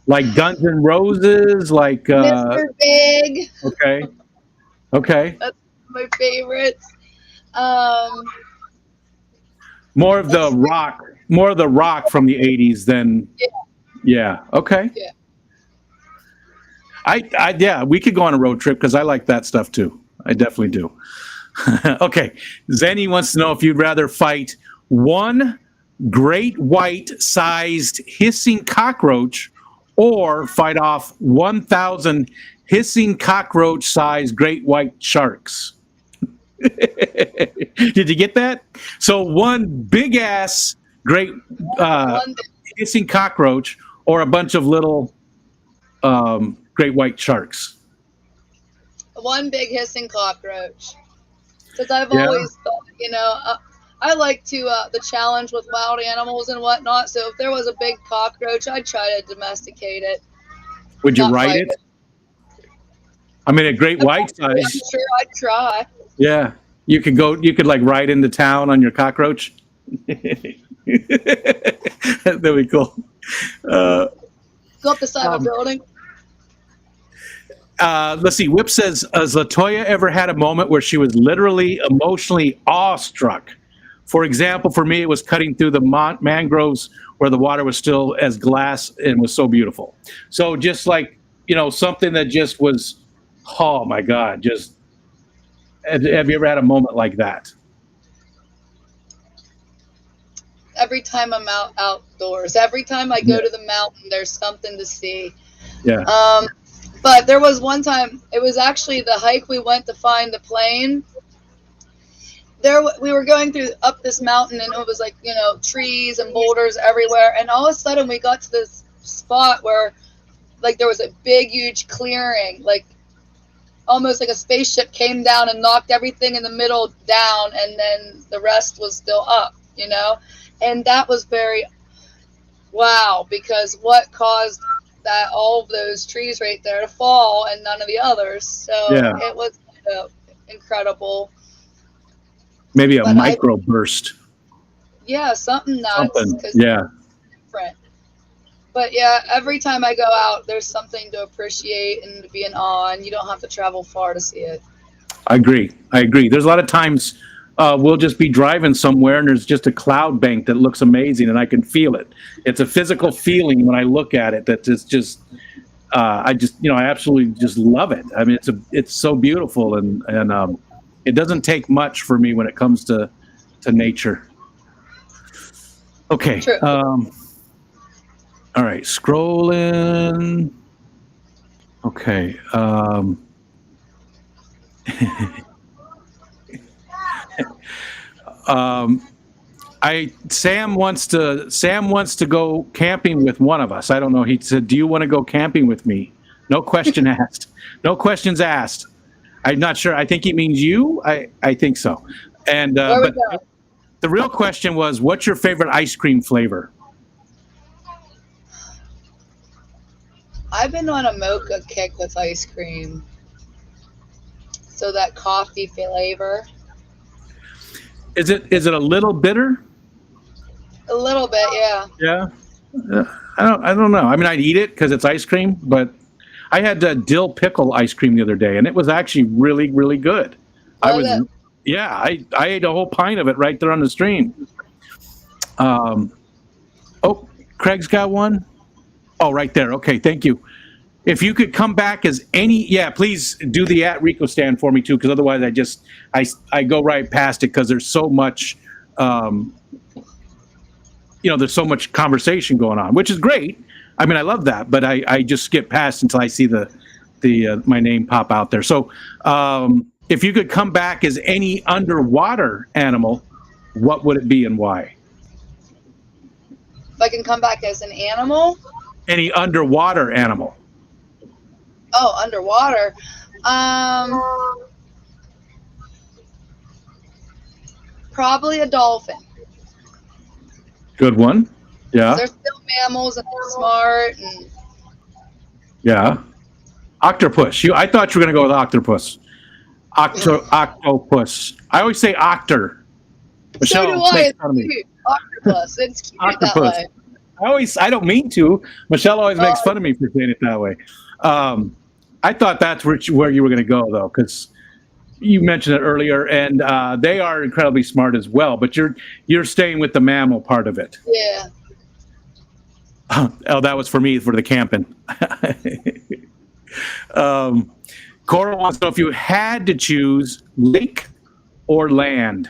Like Guns N' Roses, like Mr. Big. Okay. Okay. That's my favorites. More of the rock from the 80s than yeah. Okay. Yeah. Yeah, we could go on a road trip because I like that stuff too. I definitely do. Okay. Zenny wants to know if you'd rather fight one great white sized hissing cockroach or fight off 1,000 hissing cockroach sized great white sharks. Did you get that? So one big ass great hissing cockroach or a bunch of little great white sharks. One big hissing cockroach. Because I've always thought, I like to the challenge with wild animals and whatnot. So if there was a big cockroach, I'd try to domesticate it. Would you ride it? I mean, a great white size. I'm sure I'd try. Yeah, you could like ride into town on your cockroach. That'd be cool. Go up the side of a building. Let's see. Whip says, has LaToya ever had a moment where she was literally emotionally awestruck? For example, for me, it was cutting through the mangroves where the water was still as glass and was so beautiful. So just like, something that just was, oh my God, just, have you ever had a moment like that? Every time I'm outdoors, every time I go to the mountain, there's something to see. Yeah. But there was one time, it was actually the hike we went to find the plane. We were going up this mountain, and it was like, trees and boulders everywhere. And all of a sudden we got to this spot where like there was a big, huge clearing, like almost like a spaceship came down and knocked everything in the middle down. And then the rest was still up, and that was very wow, because what caused that all of those trees right there to fall and none of the others. So it was incredible. Maybe a microburst. Yeah, something nuts. Yeah. Different. But yeah, every time I go out, there's something to appreciate and to be in awe, and you don't have to travel far to see it. I agree. There's a lot of times we'll just be driving somewhere and there's just a cloud bank that looks amazing and I can feel it. It's a physical feeling when I look at it that it's just, I just, I absolutely just love it. I mean, it's so beautiful, and it doesn't take much for me when it comes to nature. Okay. True. All right, scrolling. Okay. Sam wants to go camping with one of us. I don't know. He said, "Do you want to go camping with me?" No question asked. No questions asked. I'm not sure. I think he means you. I think so. And but the real question was, what's your favorite ice cream flavor? I've been on a mocha kick with ice cream. So that coffee flavor. Is it a little bitter? A little bit, yeah. Yeah. I don't know. I mean, I'd eat it because it's ice cream, but I had dill pickle ice cream the other day, and it was actually really, really good. I ate a whole pint of it right there on the stream. Oh, Craig's got one. Oh, right there. Okay, thank you. If you could come back as please do the @Rico stand for me too, because otherwise I go right past it because there's so much, there's so much conversation going on, which is great. I mean, I love that, but I just skip past until I see my name pop out there. So, if you could come back as any underwater animal, what would it be and why? If I can come back as an animal? Any underwater animal. Oh, underwater. Probably a dolphin. Good one. Yeah. They're still mammals and they're smart. And yeah. Octopus. I thought you were going to go with octopus. Octopus. I always say octor. Michelle so do makes I. fun of me. Octopus. It's cute Octopus. that way. I don't mean to. Michelle always makes fun of me for saying it that way. I thought that's where you were going to go, though, because you mentioned it earlier, and they are incredibly smart as well. But you're staying with the mammal part of it. Yeah. Oh, that was for me for the camping. Cora wants to know if you had to choose lake or land.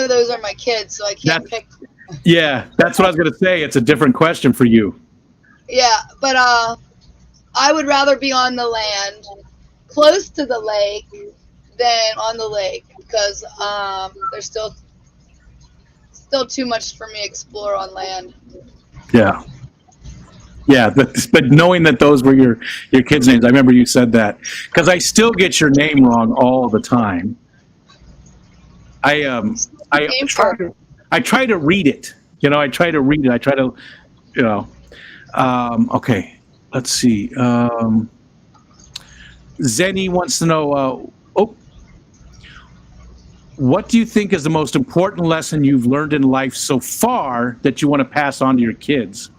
Those are my kids, so I can't pick. Yeah, that's what I was going to say. It's a different question for you. Yeah, but I would rather be on the land, close to the lake, than on the lake because there's still too much for me to explore on land. Yeah. Yeah, but knowing that those were your kids' names, I remember you said that because I still get your name wrong all the time. I try to read it. I try to read it. I try to, okay, let's see. Zenny wants to know, what do you think is the most important lesson you've learned in life so far that you want to pass on to your kids?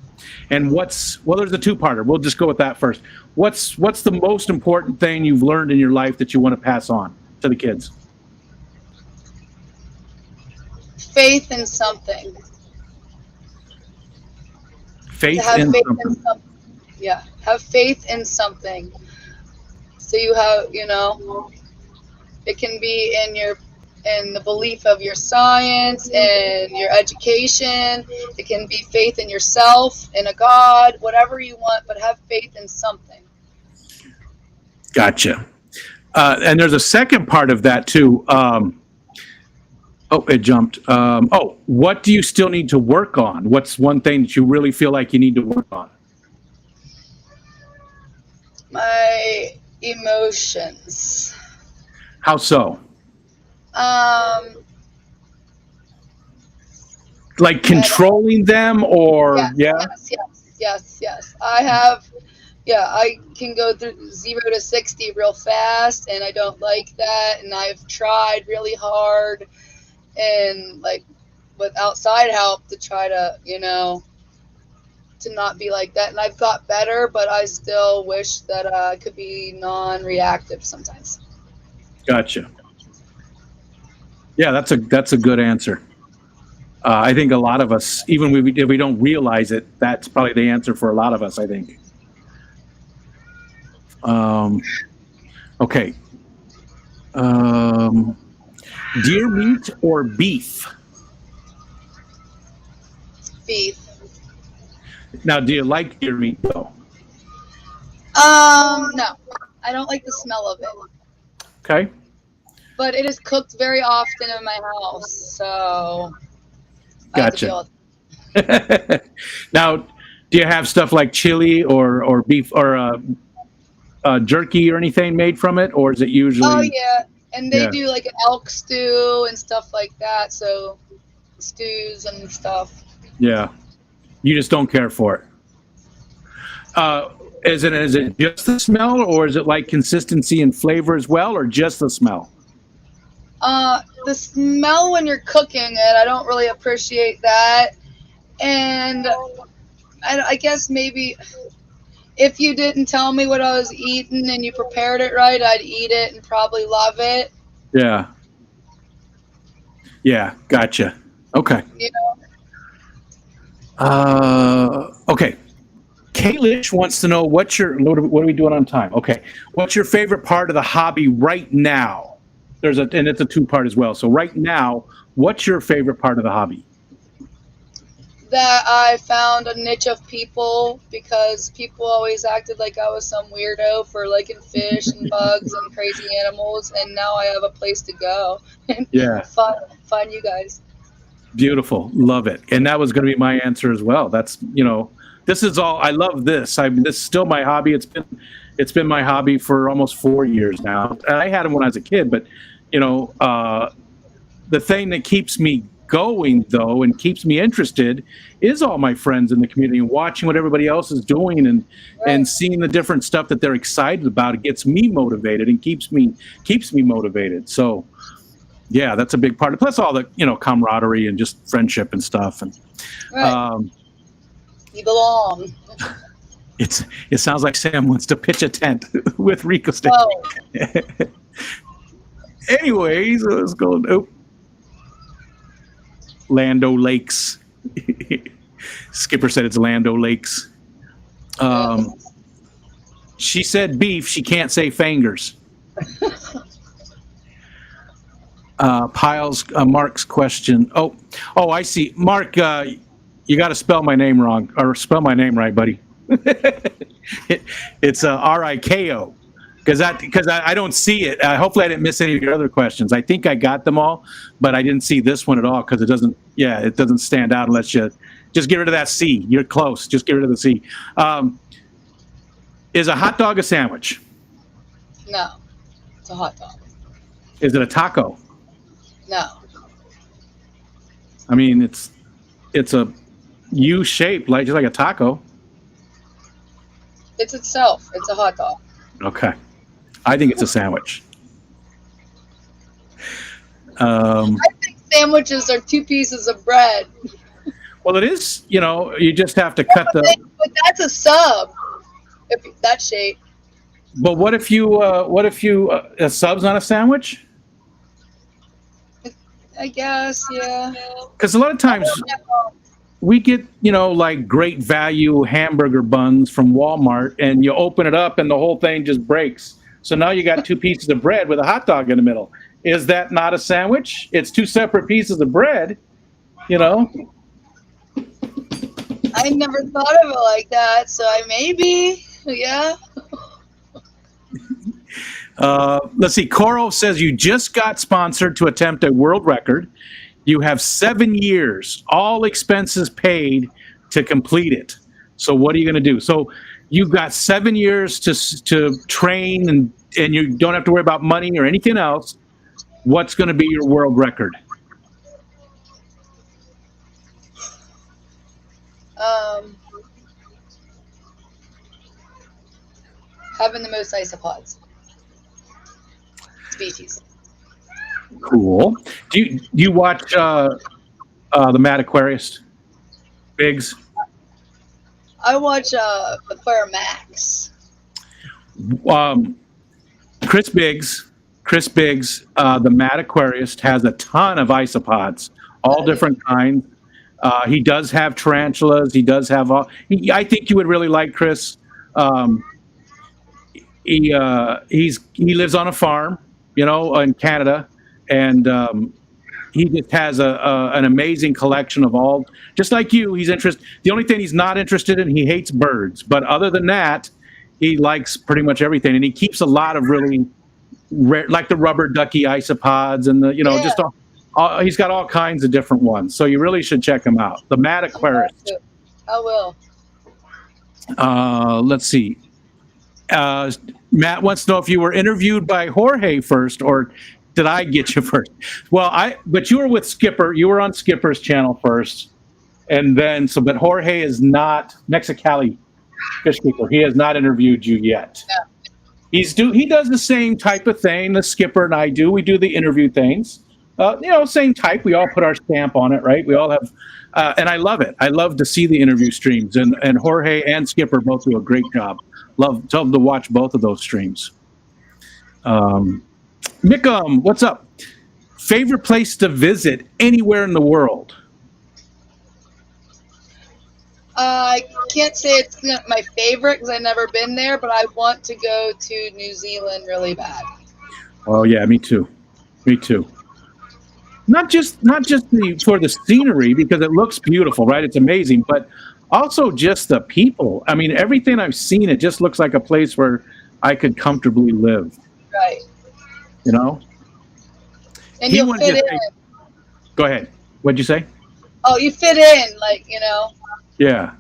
And there's a two-parter. We'll just go with that first. What's the most important thing you've learned in your life that you want to pass on to the kids? Faith in something. Faith in something. Yeah, have faith in something. So you have, it can be in the belief of your science and your education. It can be faith in yourself, in a God, whatever you want, but have faith in something. Gotcha. And there's a second part of that too. It jumped. What do you still need to work on? What's one thing that you really feel like you need to work on? My emotions. How so? Like controlling them, or Yes. I can go through 0 to 60 real fast, and I don't like that. And I've tried really hard, and with outside help to try to, to not be like that. And I've got better, but I still wish that I could be non-reactive sometimes. Gotcha. Yeah, that's a good answer. I think a lot of us, even if we don't realize it, that's probably the answer for a lot of us, I think. Okay. Deer meat or beef? Beef. Now, do you like deer meat, though? No. I don't like the smell of it. Okay. But it is cooked very often in my house, so I have to Gotcha. deal with it. Now, do you have stuff like chili or beef or jerky or anything made from it, or is it usually? Oh yeah, and they Yeah. do like an elk stew and stuff like that. So stews and stuff. Yeah. You just don't care for it. Is it just the smell, or is it like consistency and flavor as well, or just the smell? The smell when you're cooking it, I don't really appreciate that. And I guess maybe if you didn't tell me what I was eating and you prepared it right, I'd eat it and probably love it. Yeah. Yeah. Gotcha. Okay. You know. Okay. Kalish wants to know what are we doing on time? Okay. What's your favorite part of the hobby right now? And it's a two-part as well. So right now, what's your favorite part of the hobby? That I found a niche of people, because people always acted like I was some weirdo for liking fish and bugs and crazy animals, and now I have a place to go and find you guys. Beautiful. Love it. And that was going to be my answer as well. That's, this is all, I love this. This is still my hobby. It's been my hobby for almost 4 years now. I had them when I was a kid, but the thing that keeps me going though and keeps me interested is all my friends in the community and watching what everybody else is doing and seeing the different stuff that they're excited about. It gets me motivated and keeps me motivated. So yeah, that's a big part. Plus all the camaraderie and just friendship and stuff. And you belong. It sounds like Sam wants to pitch a tent with Rico State. Oh. Anyways, let's go. Oh. Lando Lakes. Skipper said it's Lando Lakes. She said beef. She can't say fingers. Mark's question. Oh, I see. Mark, you got to spell my name wrong, or spell my name right, buddy. It's Riko, because I don't see it. Hopefully I didn't miss any of your other questions. I think I got them all, but I didn't see this one at all because it doesn't stand out unless you just get rid of that C. You're close. Just get rid of the C. Is a hot dog a sandwich? No, it's a hot dog. Is it a taco? No. I mean, it's a U shape, just like a taco. It's itself. It's a hot dog. Okay. I think it's a sandwich. I think sandwiches are 2 pieces of bread. Well, it is, you just have to cut the... But that's a sub, that shape. But what if you a sub's not a sandwich? I guess, yeah. Because a lot of times we get, like great value hamburger buns from Walmart, and you open it up and the whole thing just breaks. So now you got 2 pieces of bread with a hot dog in the middle. Is that not a sandwich? It's 2 separate pieces of bread, I never thought of it like that, so maybe, yeah. Let's see. Coral says you just got sponsored to attempt a world record. You have 7 years, all expenses paid, to complete it. So what are you going to do? So you've got 7 years to train, and you don't have to worry about money or anything else. What's going to be your world record? Having the most isopods species. Cool. Do you watch the Mad Aquarist? Biggs? I watch Aquarium Max. Chris Biggs, the Mad Aquarist, has a ton of isopods all different kinds. He does have tarantulas. He does have all. I think you would really like Chris. Um, he lives on a farm, in Canada, and he just has an amazing collection of all. Just like you, he's interested. The only thing he's not interested in, he hates birds. But other than that, he likes pretty much everything, and he keeps a lot of really rare, like the rubber ducky isopods, and just he's got all kinds of different ones. So you really should check him out. The Mad Aquarist. I will. Let's see. Matt wants to know if you were interviewed by Jorge first, or did I get you first? Well, but you were with Skipper. You were on Skipper's channel first, and then but Jorge is not Mexicali Fish Keeper. He has not interviewed you yet. Yeah. He does the same type of thing the Skipper and I do. We do the interview things. Same type. We all put our stamp on it, right? We all have, and I love it. I love to see the interview streams, and Jorge and Skipper both do a great job. Love to watch both of those streams. Mick, what's up? Favorite place to visit anywhere in the world? I can't say it's my favorite because I've never been there, but I want to go to New Zealand really bad. Oh yeah, me too. Me too. Not just for the scenery, because it looks beautiful, right? It's amazing, but also just the people. I mean, everything I've seen, it just looks like a place where I could comfortably live. Right. And you'll fit in. Go ahead. What'd you say? Oh, you fit in, Yeah.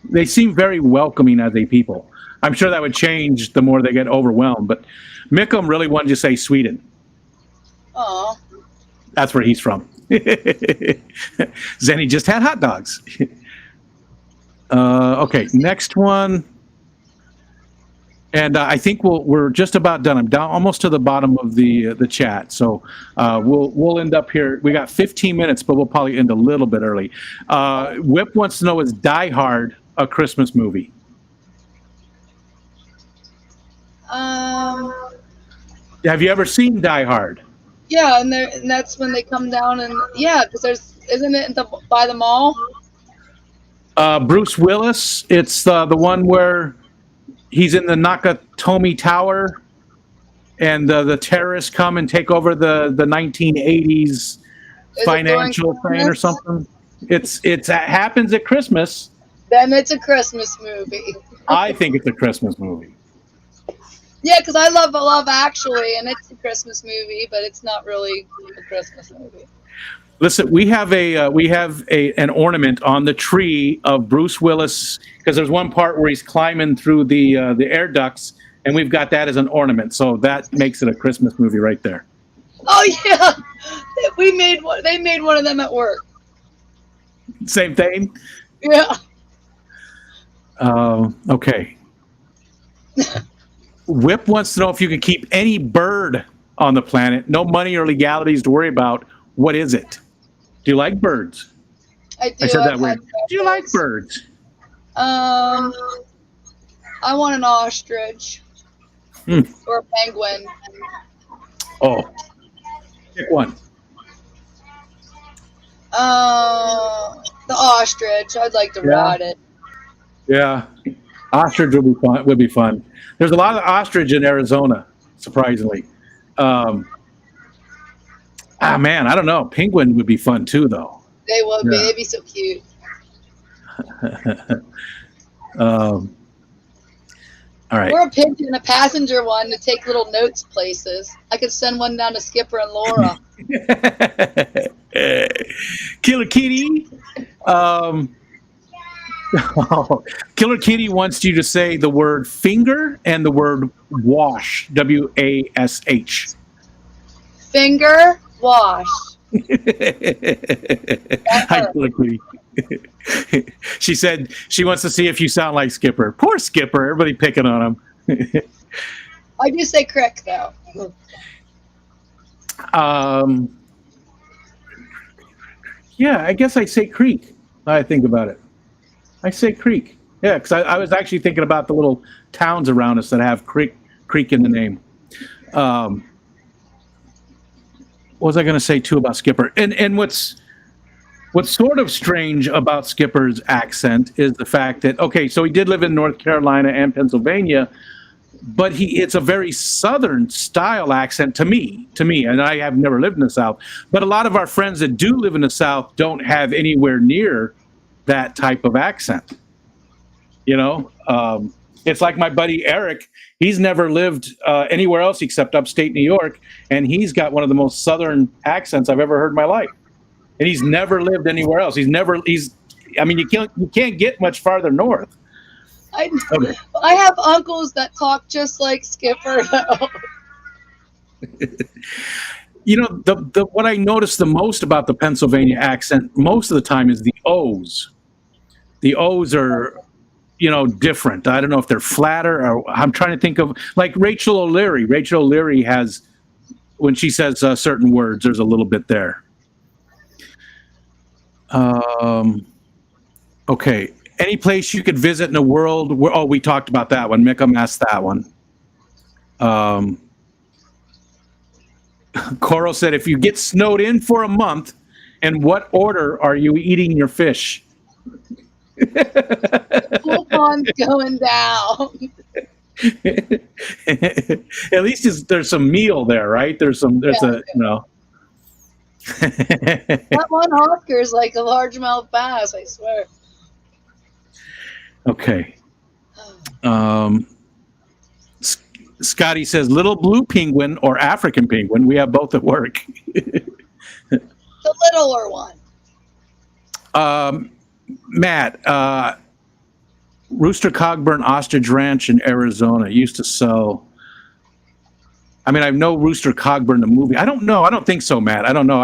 They seem very welcoming as a people. I'm sure that would change the more they get overwhelmed, but Mickham really wanted to say Sweden. Oh. That's where he's from. Zenny just had hot dogs. Okay, next one. And I think we're just about done. I'm down almost to the bottom of the chat, so we'll end up here. We got 15 minutes, but we'll probably end a little bit early. Whip wants to know, is Die Hard a Christmas movie? Have you ever seen Die Hard? Yeah, and that's when they come down and because isn't it by the mall? Bruce Willis. It's the one where he's in the Nakatomi Tower, and the terrorists come and take over the 1980s financial thing or something. It happens at Christmas. Then it's a Christmas movie. I think it's a Christmas movie. Yeah, because I love Love Actually, and it's a Christmas movie, but it's not really a Christmas movie. Listen, we have an ornament on the tree of Bruce Willis, because there's one part where he's climbing through the air ducts, and we've got that as an ornament. So that makes it a Christmas movie right there. Oh yeah, we made one. They made one of them at work. Same thing. Yeah. Okay. Whip wants to know if you can keep any bird on the planet, no money or legalities to worry about. What is it? Do you like birds? I do. I said that weird. Do you like birds? I want an ostrich or a penguin. Oh, pick one. The ostrich. I'd like to ride it. Yeah, ostrich would be fun. There's a lot of ostrich in Arizona, surprisingly. Man, I don't know. Penguin would be fun too, though. They would be. They'd be so cute. All right. Or a pigeon, a passenger one to take little notes places. I could send one down to Skipper and Laura. Killer Kitty. Killer Kitty wants you to say the word finger and the word wash. W-A-S-H. Finger wash. Hi, Killer Kitty. She said she wants to see if you sound like Skipper. Poor Skipper. Everybody picking on him. I do say crick, though. Yeah, I guess I say creek. I think about it. I say creek. Yeah, because I was actually thinking about the little towns around us that have creek in the name. What was I going to say too about Skipper? And what's What's sort of strange about Skipper's accent is the fact that, okay, so he did live in North Carolina and Pennsylvania, but it's a very Southern style accent to me, and I have never lived in the South. But a lot of our friends that do live in the South don't have anywhere near that type of accent. It's like my buddy Eric. He's never lived anywhere else except upstate New York, and he's got one of the most Southern accents I've ever heard in my life. And he's never lived anywhere else. I mean, you can't get much farther north. I have uncles that talk just like Skipper. What I notice the most about the Pennsylvania accent most of the time is the O's. The O's are, different. I don't know if they're flatter, or I'm trying to think of, like, Rachel O'Leary. Rachel O'Leary has, when she says certain words, there's a little bit there. Okay. Any place you could visit in the world? We talked about that one. Mickham asked that one. Coral said, if you get snowed in for a month, in what order are you eating your fish? Whole pond's going down. At least there's some meal there, right? There's That one Oscar's like a largemouth bass, I swear. Okay. Scotty says, little blue penguin or African penguin. We have both at work. The littler one. Matt, Rooster Cogburn Ostrich Ranch in Arizona used to sell. I mean, I know Rooster Cogburn, the movie. I don't know. I don't think so, Matt. I don't know.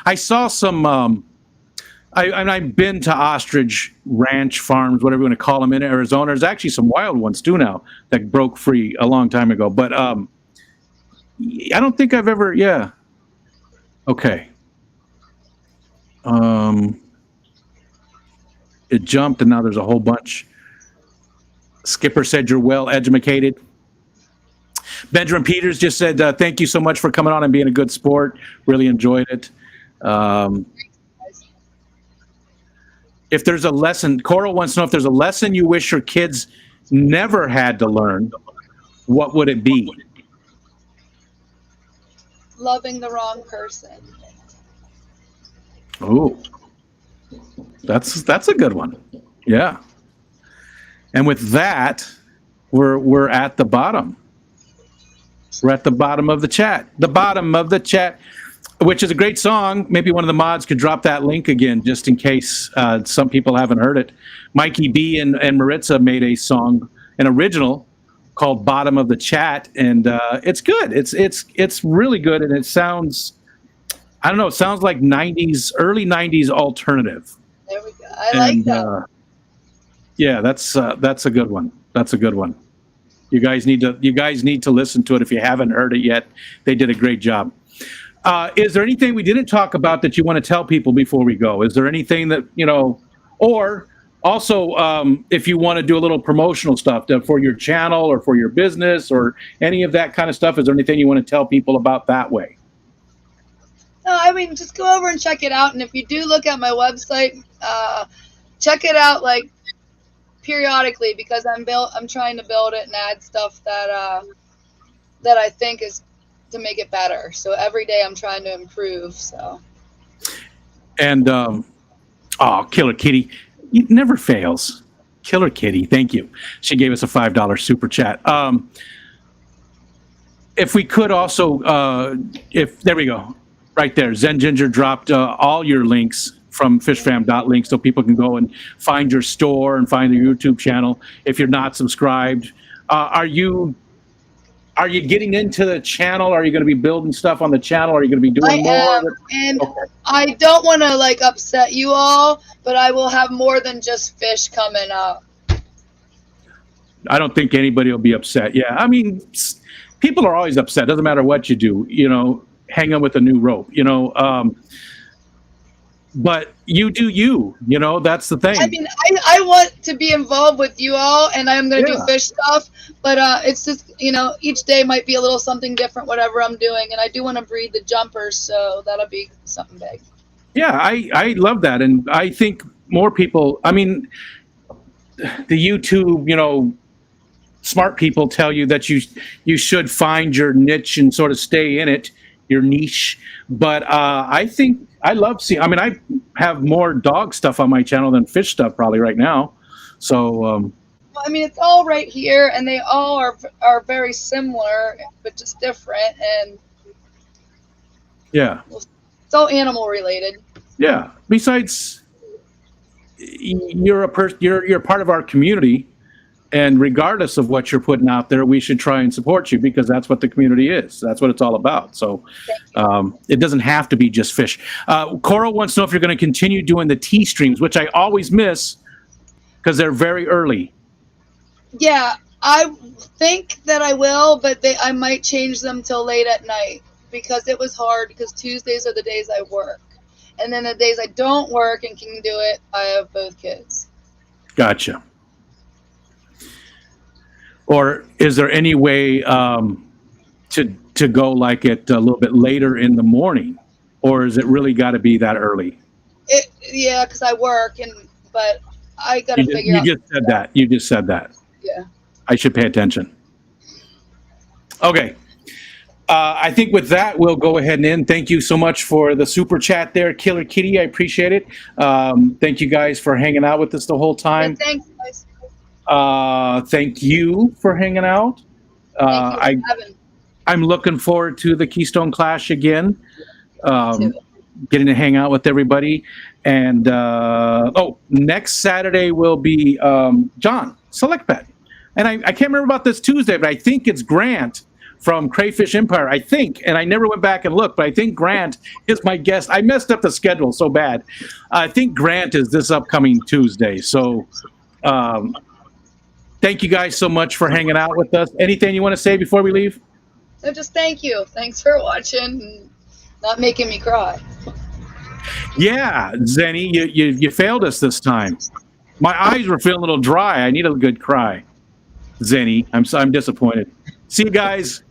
I saw some, I've been to ostrich ranch farms, whatever you want to call them, in Arizona. There's actually some wild ones too now that broke free a long time ago. But I don't think I've ever. Yeah. Okay. It jumped, and now there's a whole bunch. Skipper said you're well educated. Benjamin Peters just said thank you so much for coming on and being a good sport. Really enjoyed it. If there's a lesson, Coral wants to know if there's a lesson you wish your kids never had to learn, what would it be? Loving the wrong person. Oh, that's a good one. Yeah. And with that, we're at the bottom. We're at the bottom of the chat. The bottom of the chat, which is a great song. Maybe one of the mods could drop that link again, just in case some people haven't heard it. Mikey B and Maritza made a song, an original, called "Bottom of the Chat," and it's good. It's really good, and it sounds, I don't know, it sounds like early '90s alternative. There we go. I like that. Yeah, that's a good one. That's a good one. You guys need to listen to it if you haven't heard it yet. They did a great job. Is there anything we didn't talk about that you want to tell people before we go? Is there anything that, or also if you want to do a little promotional stuff for your channel or for your business or any of that kind of stuff, is there anything you want to tell people about that way? No, I mean, just go over and check it out. And if you do look at my website, check it out like periodically, because I'm trying to build it and add stuff that I think is to make it better. So every day I'm trying to improve. So. And Killer Kitty, it never fails. Killer Kitty, thank you. She gave us a $5 super chat. If we could also, there we go, right there. Zen Ginger dropped all your links from fishfam.link so people can go and find your store and find your YouTube channel. If you're not subscribed, are you getting into the channel? Are you going to be building stuff on the channel? Are you going to be doing more? And okay. I don't want to upset you all, but I will have more than just fish coming up. I don't think anybody will be upset. Yeah, I mean, people are always upset. Doesn't matter what you do. Hang on with a new rope. But you do you. That's the thing. I mean, I want to be involved with you all, and I'm going to do fish stuff. But it's just, each day might be a little something different, whatever I'm doing. And I do want to breed the jumpers, so that'll be something big. Yeah, I love that. And I think more people, I mean, the YouTube, smart people tell you that you should find your niche and sort of stay in it, your niche. But I think I love seeing. I mean, I have more dog stuff on my channel than fish stuff probably right now. So Well, I mean, it's all right here, and they all are very similar, but just different, and yeah, it's all animal related. yeah. Besides, you're you're part of our community. And regardless of what you're putting out there, we should try and support you because that's what the community is. That's what it's all about. So it doesn't have to be just fish. Coral wants to know if you're going to continue doing the tea streams, which I always miss because they're very early. Yeah, I think that I will, but I might change them till late at night because it was hard because Tuesdays are the days I work. And then the days I don't work and can do it, I have both kids. Gotcha. Or is there any way to go like it a little bit later in the morning, or is it really got to be that early? Yeah, because I work, but I got to figure out. You just said that. You just said that. Yeah. I should pay attention. Okay. I think with that, we'll go ahead and end. Thank you so much for the super chat there, Killer Kitty. I appreciate it. Thank you guys for hanging out with us the whole time. Yeah, thanks, guys. Thank you for hanging out. I'm looking forward to the Keystone Clash again. Getting to hang out with everybody. And next Saturday will be John Select Bet. And I can't remember about this Tuesday, but I think it's Grant from Crayfish Empire. I think, and I never went back and looked, but I think Grant is my guest. I messed up the schedule so bad. I think Grant is this upcoming Tuesday. So thank you guys so much for hanging out with us. Anything you want to say before we leave? No, just thank you. Thanks for watching and not making me cry. Yeah, Zenny, you failed us this time. My eyes were feeling a little dry. I need a good cry. Zenny, I'm disappointed. See you guys.